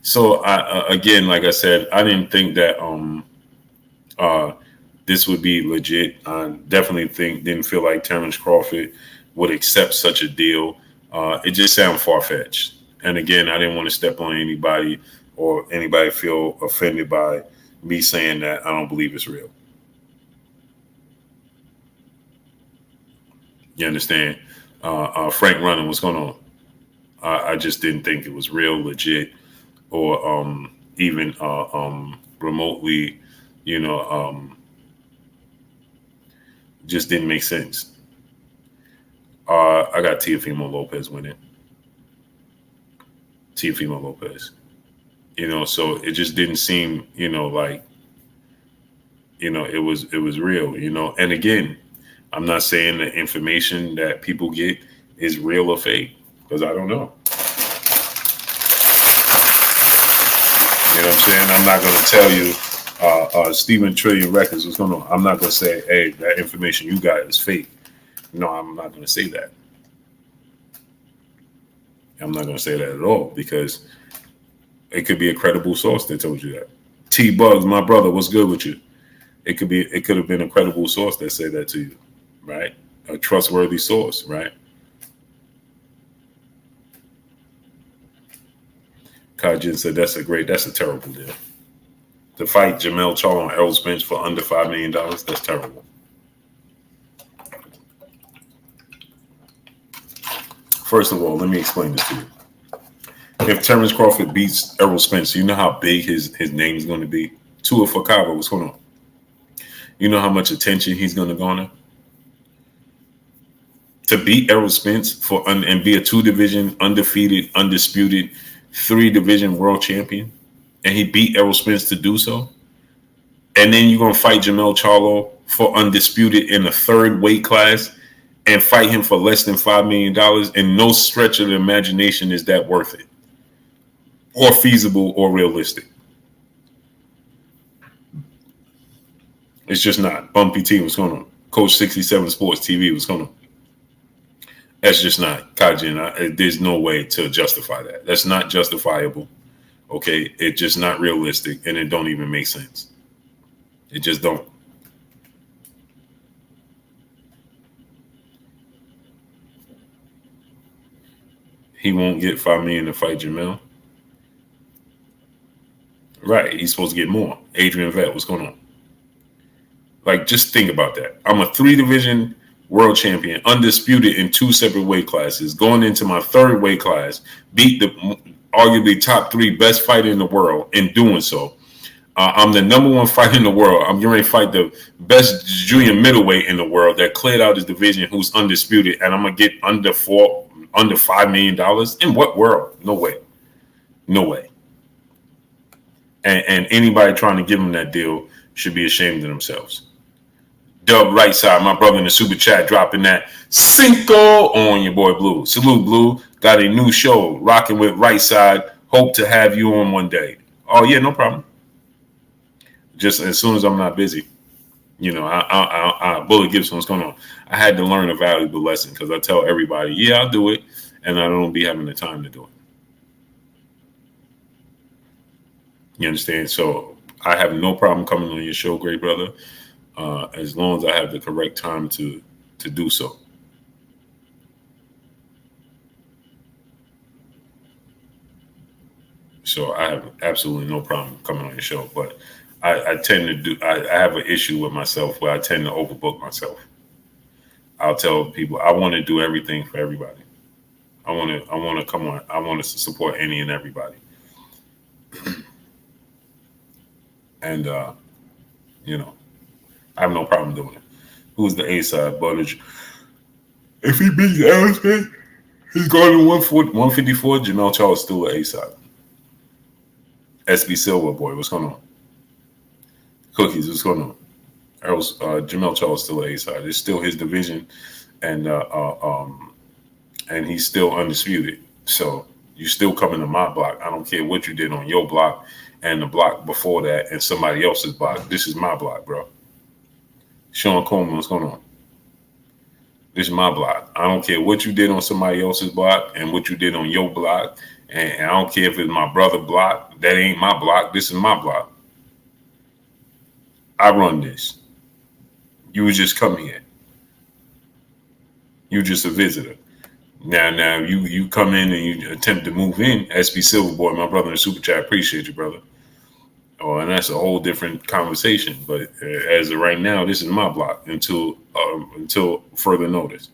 So again, like I said, I didn't think that this would be legit. I definitely didn't feel like Terence Crawford would accept such a deal. It just sounded far fetched. And again, I didn't want to step on anybody or anybody feel offended by me saying that I don't believe it's real. You understand? Frank Running, what's going on? I just didn't think it was real, legit, or even remotely, just didn't make sense. I got Teofimo Lopez winning. Teofimo Lopez. So it just didn't seem, like, it was real, And again, I'm not saying the information that people get is real or fake, because I don't know. You know what I'm saying? I'm not going to tell you, Stephen Trillion Records was going to, I'm not going to say, hey, that information you got is fake. No, I'm not going to say that. I'm not going to say that at all, because it could be a credible source that told you that. T Bugs, my brother, what's good with you? It could have been a credible source that said that to you, right? A trustworthy source, right? Kajin said that's a terrible deal. To fight Jermell Charlo and Errol Spence for under $5 million, that's terrible. First of all, let me explain this to you. If Terence Crawford beats Errol Spence, you know how big his name is going to be? Tua Fakava, what's going on? You know how much attention he's going to garner? To beat Errol Spence and be a 2-division, undefeated, undisputed, 3-division world champion, and he beat Errol Spence to do so, and then you're going to fight Jermell Charlo for undisputed in the 3rd weight class and fight him for less than $5 million, and no stretch of the imagination is that worth it or feasible or realistic. It's just not. Bumpy T, what's going on? Coach 67 Sports TV, what's going on? That's just not. Kajin, there's no way to justify that. That's not justifiable. Okay? It's just not realistic, and it don't even make sense. It just don't. He won't get $5 million to fight Jermell. Right. He's supposed to get more. Adrian Vett, what's going on? Like, just think about that. I'm a 3-division world champion, undisputed in 2 separate weight classes, going into my 3rd weight class, beat the arguably top 3 best fighter in the world in doing so. I'm the number 1 fighter in the world. I'm getting ready to fight the best junior middleweight in the world that cleared out his division, who's undisputed, and I'm going to get under $5 million? In what world? No way. No way. And anybody trying to give him that deal should be ashamed of themselves. Dub Right Side, my brother in the super chat, dropping that Cinco on your boy Blue. Salute, Blue. Got a new show, rocking with Right Side. Hope to have you on one day. Oh, yeah, no problem. Just as soon as I'm not busy. Bullet Gibson, what's going on? I had to learn a valuable lesson, because I tell everybody, yeah, I'll do it, and I don't be having the time to do it. You understand? So I have no problem coming on your show, great brother, as long as I have the correct time to do so. So I have absolutely no problem coming on your show, but I tend to I have an issue with myself where I tend to overbook myself. I'll tell people I want to do everything for everybody. I want to come on. I want to support any and everybody. And I have no problem doing it. Who's the A side? Butters. If he beats Aerosmith, he's going to 154. Jermell Charlo is still the A side. SB Silver boy, what's going on? Cookies, what's going on? Jermell Charlo is still the A side. It's still his division, and he's still undisputed. So you still coming to my block. I don't care what you did on your block and the block before that and somebody else's block. This is my block, bro. Sean Coleman, what's going on? This is my block. I don't care what you did on somebody else's block and what you did on your block And I don't care if it's my brother block. That ain't my block. This is my block. I run this. You was just come here. You just a visitor. Now you come in and you attempt to move in. SB Silverboy, my brother in the super chat, appreciate you, brother. Oh, and that's a whole different conversation. But as of right now, this is my block until further notice.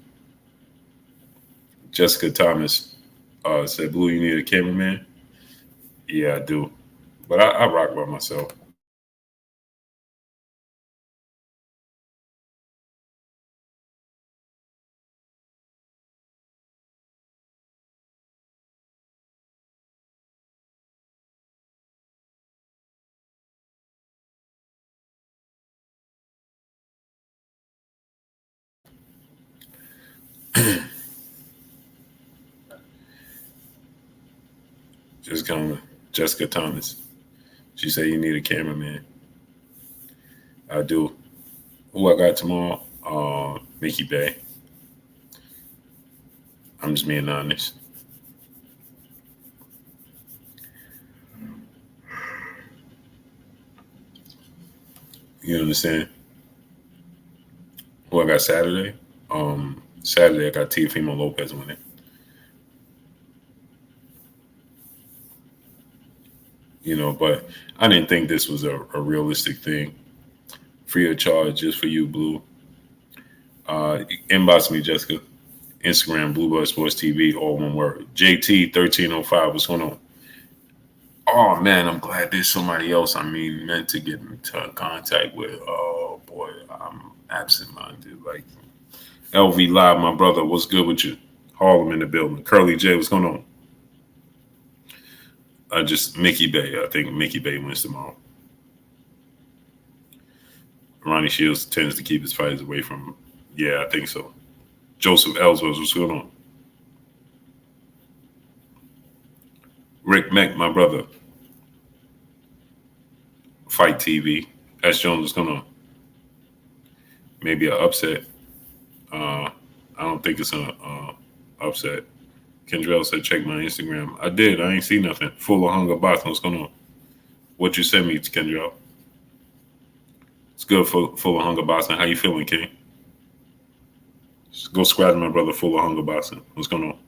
Jessica Thomas said, "Blue, you need a cameraman." Yeah, I do, but I rock by myself. Just come, Jessica Thomas. She said you need a cameraman. I do. Who I got tomorrow? Mickey Bay. I'm just being honest. You understand? Who I got Saturday? Saturday I got Teofimo Lopez winning. But I didn't think this was a realistic thing. Free of charge just for you, Blue. Inbox me, Jessica. Instagram, Bluebird Sports TV, all one word. JT1305, what's going on? Oh, man, I'm glad there's somebody else meant to get into contact with. Oh, boy, I'm absent-minded. Like, LV Live, my brother, what's good with you? Harlem in the building. Curly J, what's going on? Just Mickey Bay. I think Mickey Bay wins tomorrow. Ronnie Shields tends to keep his fighters away from. Yeah, I think so. Joseph Ellsworth, what's going on? Rick Meck, my brother. Fight TV. S. Jones, what's going on? Maybe an upset. I don't think it's an upset. Kendrell said, check my Instagram. I did. I ain't see nothing. Full of hunger boxing. What's going on? What you sent me, Kendrell? It's good. Full of hunger boxing. How you feeling, King? Just go squat, my brother. Full of hunger boxing. What's going on?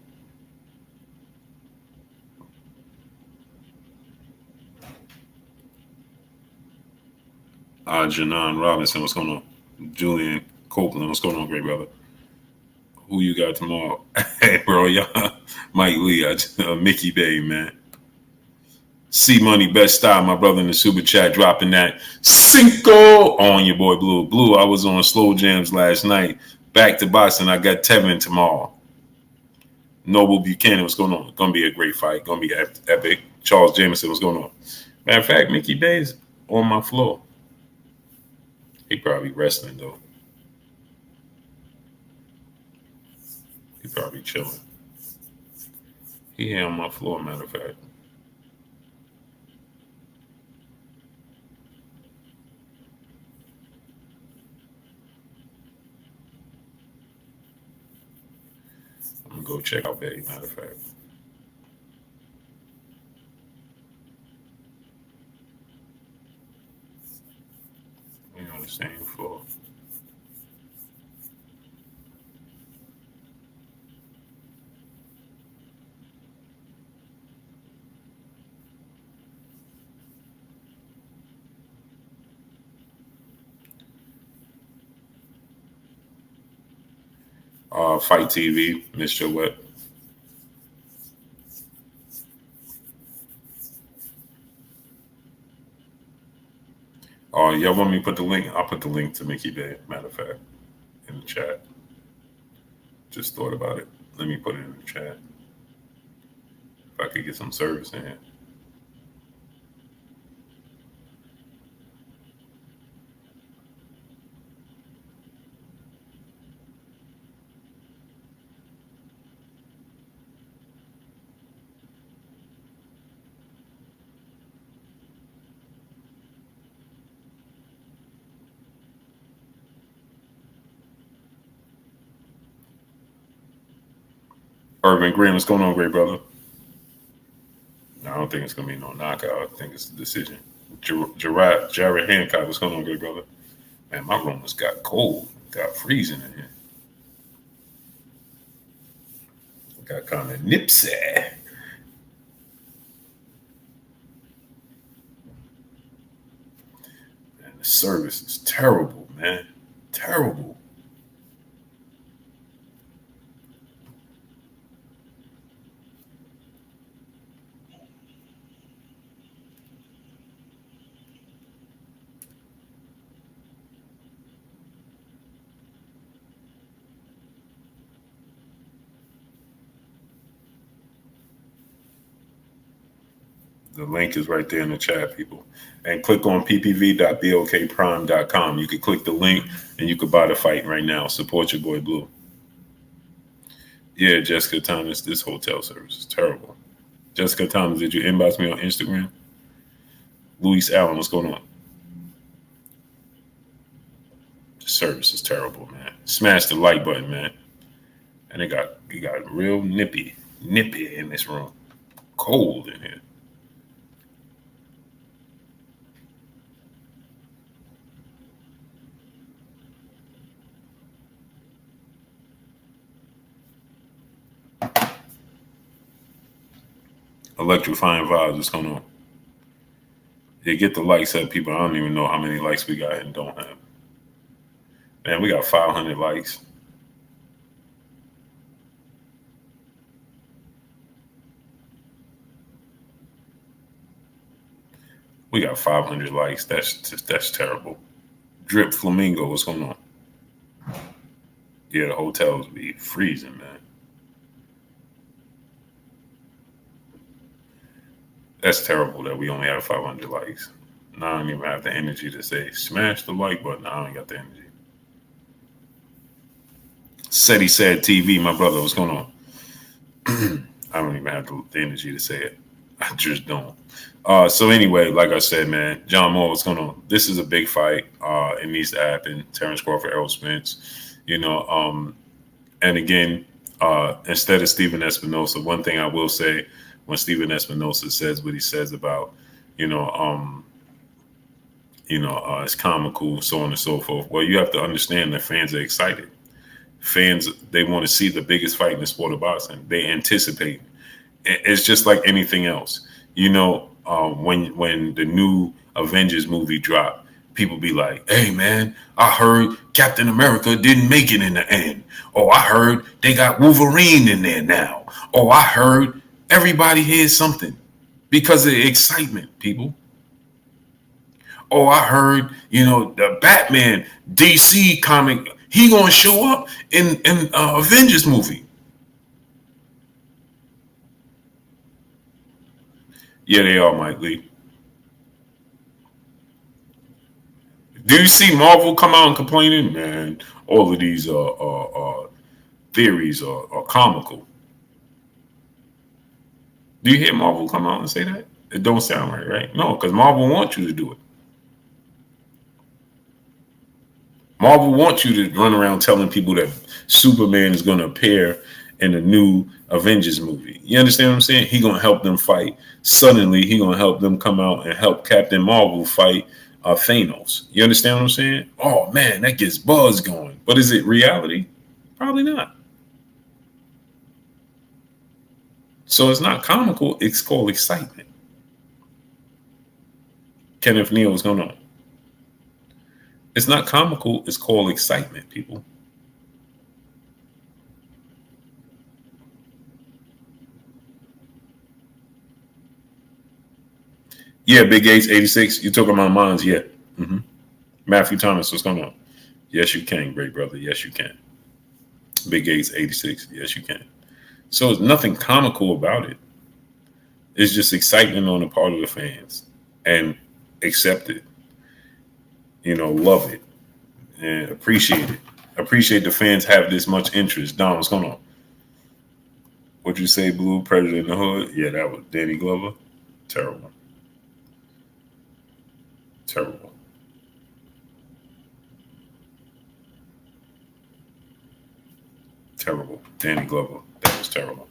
Janan Robinson, what's going on? Julian Copeland, what's going on, great brother? Who you got tomorrow? Hey, bro, y'all. Mike Lee, Mickey Bay, man. C Money, best style, my brother in the super chat, dropping that Cinco on your boy Blue. Blue, I was on Slow Jams last night. Back to boxing, I got Tevin tomorrow. Noble Buchanan, what's going on? It's going to be a great fight. Going to be epic. Charles Jameson, what's going on? Matter of fact, Mickey Bay's on my floor. He probably wrestling, though. He probably chilling. He here on my floor, matter of fact. I'm going to go check out Betty, matter of fact. We on the same floor. Fight TV, Mr. What? Y'all want me to put the link? I'll put the link to Mickey Bay, matter of fact, in the chat. Just thought about it. Let me put it in the chat. If I could get some service in here. Urban Green, what's going on, great brother? don't think it's going to be no knockout. I think it's a decision. Jared Hancock, what's going on, good brother? Man, my room just got cold. Got freezing in here. Got kind of nipsy. Man, the service is terrible, man. Terrible. The link is right there in the chat, people. And click on ppv.blkprime.com. You can click the link and you can buy the fight right now. Support your boy Blue. Yeah, Jessica Thomas, this hotel service is terrible. Jessica Thomas, did you inbox me on Instagram? Luis Allen, what's going on? The service is terrible, man. Smash the like button, man. And it got real nippy in this room. Cold in here. Electrifying vibes, what's going on? Yeah, get the likes up, people. I don't even know how many likes we got and don't have. Man, we got 500 likes. We got 500 likes. That's terrible. Drip Flamingo, what's going on? Yeah, the hotels be freezing, man. That's terrible that we only have 500 likes. Now I don't even have the energy to say, smash the like button. I don't got the energy. EXP0SED TV, my brother, what's going on? I don't even have the energy to say it. I just don't. So anyway, like I said, man, John Moore, what's going on? This is a big fight. It needs to happen. Terence Crawford, Errol Spence. And again, instead of Stephen Espinoza, one thing I will say, when Stephen Espinoza says what he says about, it's comical, so on and so forth. Well, you have to understand that fans are excited. Fans, they want to see the biggest fight in the sport of boxing. They anticipate. It's just like anything else. When the new Avengers movie dropped, people be like, hey, man, I heard Captain America didn't make it in the end. Oh, I heard they got Wolverine in there now. Oh, I heard everybody hears something because of the excitement, people. Oh, I heard, the Batman DC comic, he going to show up in Avengers movie. Yeah, they are, Mike Lee. Do you see Marvel come out and complaining? Man, all of these theories are comical. Do you hear Marvel come out and say that? It don't sound right? No, because Marvel wants you to do it. Marvel wants you to run around telling people that Superman is going to appear in the new Avengers movie. You understand what I'm saying? He's going to help them fight. Suddenly, he's going to help them come out and help Captain Marvel fight Thanos. You understand what I'm saying? Oh, man, that gets buzz going. But is it reality? Probably not. So it's not comical. It's called excitement. Kenneth Neal, what's going on? It's not comical. It's called excitement, people. Yeah, Big Gates 86. You talking about mines? Yeah. Mm-hmm. Matthew Thomas, what's going on? Yes, you can, great brother. Yes, you can. Big Gates 86. Yes, you can. So there's nothing comical about it. It's just excitement on the part of the fans, and accept it. Love it and appreciate it. Appreciate the fans have this much interest. Don, what's going on? What'd you say, Blue? Predator in the Hood? Yeah, that was Danny Glover. Terrible. Terrible. Terrible. Danny Glover. That was terrible.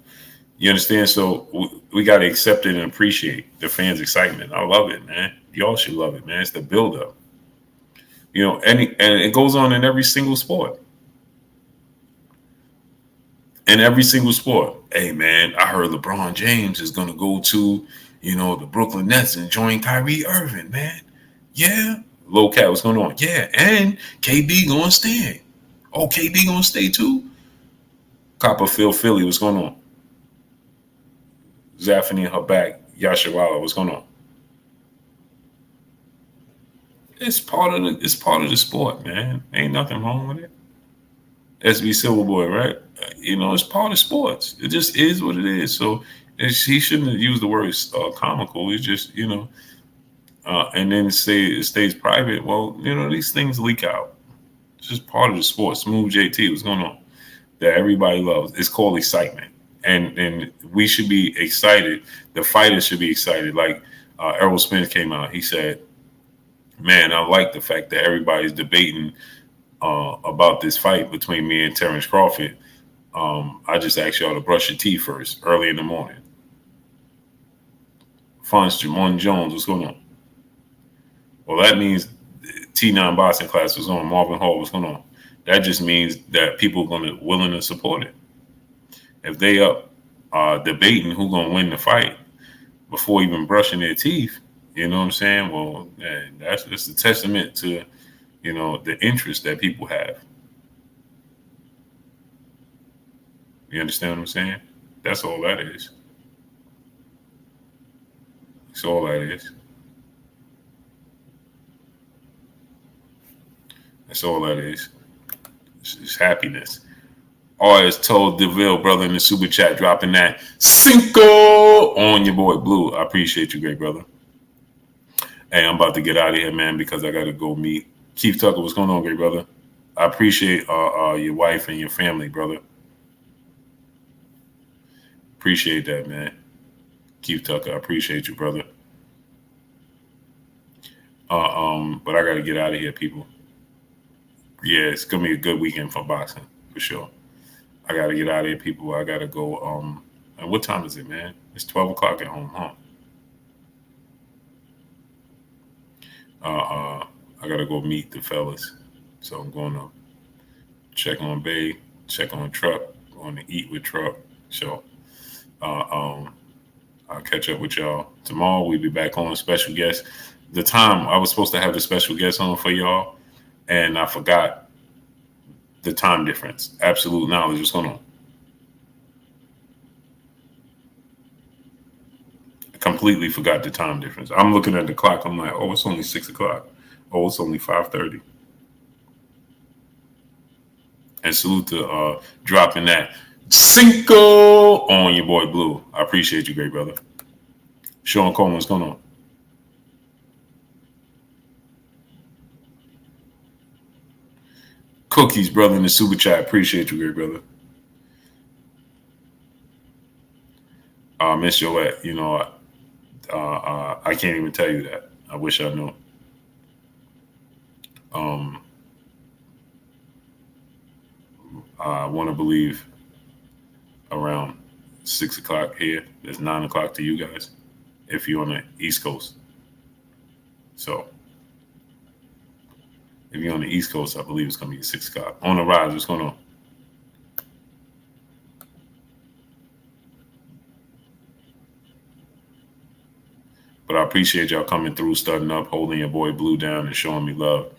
You understand? So we got to accept it and appreciate the fans' excitement. I love it, man. Y'all should love it, man. It's the build up. And it goes on in every single sport. In every single sport. Hey, man, I heard LeBron James is going to go to, the Brooklyn Nets and join Kyrie Irving, man. Yeah. Low cat, what's going on? Yeah. And KD going to stay. Oh, KD going to stay too? Copperfield, Philly, what's going on? Zaffany, her back. Yasharala, what's going on? It's part of the sport, man. Ain't nothing wrong with it. SB Silverboy, right? It's part of sports. It just is what it is. So he shouldn't have used the word comical. It's just, and then say it stays private. Well, these things leak out. It's just part of the sport. Smooth JT, what's going on? That everybody loves. It's called excitement. And we should be excited. The fighters should be excited. Like Errol Spence came out. He said, man, I like the fact that everybody's debating about this fight between me and Terence Crawford. I just asked y'all to brush your teeth first, early in the morning. Fonz Jamon Jones, what's going on? Well, that means T9 boxing class was on. Marvin Hall, what's going on? That just means that people are willing to support it. If they up debating who's going to win the fight before even brushing their teeth, you know what I'm saying? Well, man, that's just a testament to, the interest that people have. You understand what I'm saying? That's all that is. That's all that is. That's all that is. It's happiness. Artist told DeVille, brother, in the super chat, dropping that Cinco on your boy Blue. I appreciate you, great brother. Hey, I'm about to get out of here, man, because I got to go meet Keith Tucker. What's going on, great brother? I appreciate your wife and your family, brother. Appreciate that, man. Keith Tucker, I appreciate you, brother. But I got to get out of here, people. Yeah, it's going to be a good weekend for boxing, for sure. I got to get out of here, people. I got to go. And what time is it, man? It's 12 o'clock at home, huh? I got to go meet the fellas. So I'm going to check on Bay, check on Truck, going to eat with Truck. So I'll catch up with y'all. Tomorrow we'll be back on special guest. The time I was supposed to have the special guest on for y'all, and I forgot the time difference. Absolute knowledge. What's going on? I completely forgot the time difference. I'm looking at the clock. I'm like, oh, it's only 6 o'clock. Oh, it's only 5:30. And salute to dropping that Cinco on your boy Blue. I appreciate you, great brother. Sean Coleman, what's going on? Cookies, brother, in the super chat. Appreciate you, great brother. Miss Joette, I can't even tell you that. I wish I knew. I want to believe around 6 o'clock here. It's 9 o'clock to you guys if you're on the East Coast. So if you're on the East Coast, I believe it's going to be 6 o'clock. On the rise, what's going on? But I appreciate y'all coming through, starting up, holding your boy Blue down, and showing me love.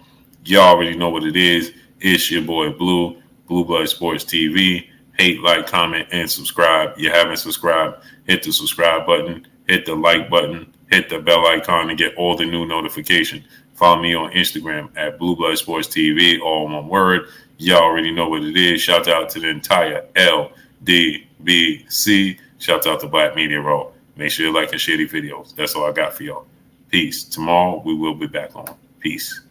Y'all already know what it is. It's your boy Blue, Blue Blood Sports TV. Hate, like, comment, and subscribe. If you haven't subscribed, hit the subscribe button, hit the like button, hit the bell icon to get all the new notifications. Follow me on Instagram at Blue Blood Sports TV, all one word. Y'all already know what it is. Shout out to the entire LDBC. Shout out to Black Media Row. Make sure you like and share these videos. That's all I got for y'all. Peace. Tomorrow we will be back on. Peace.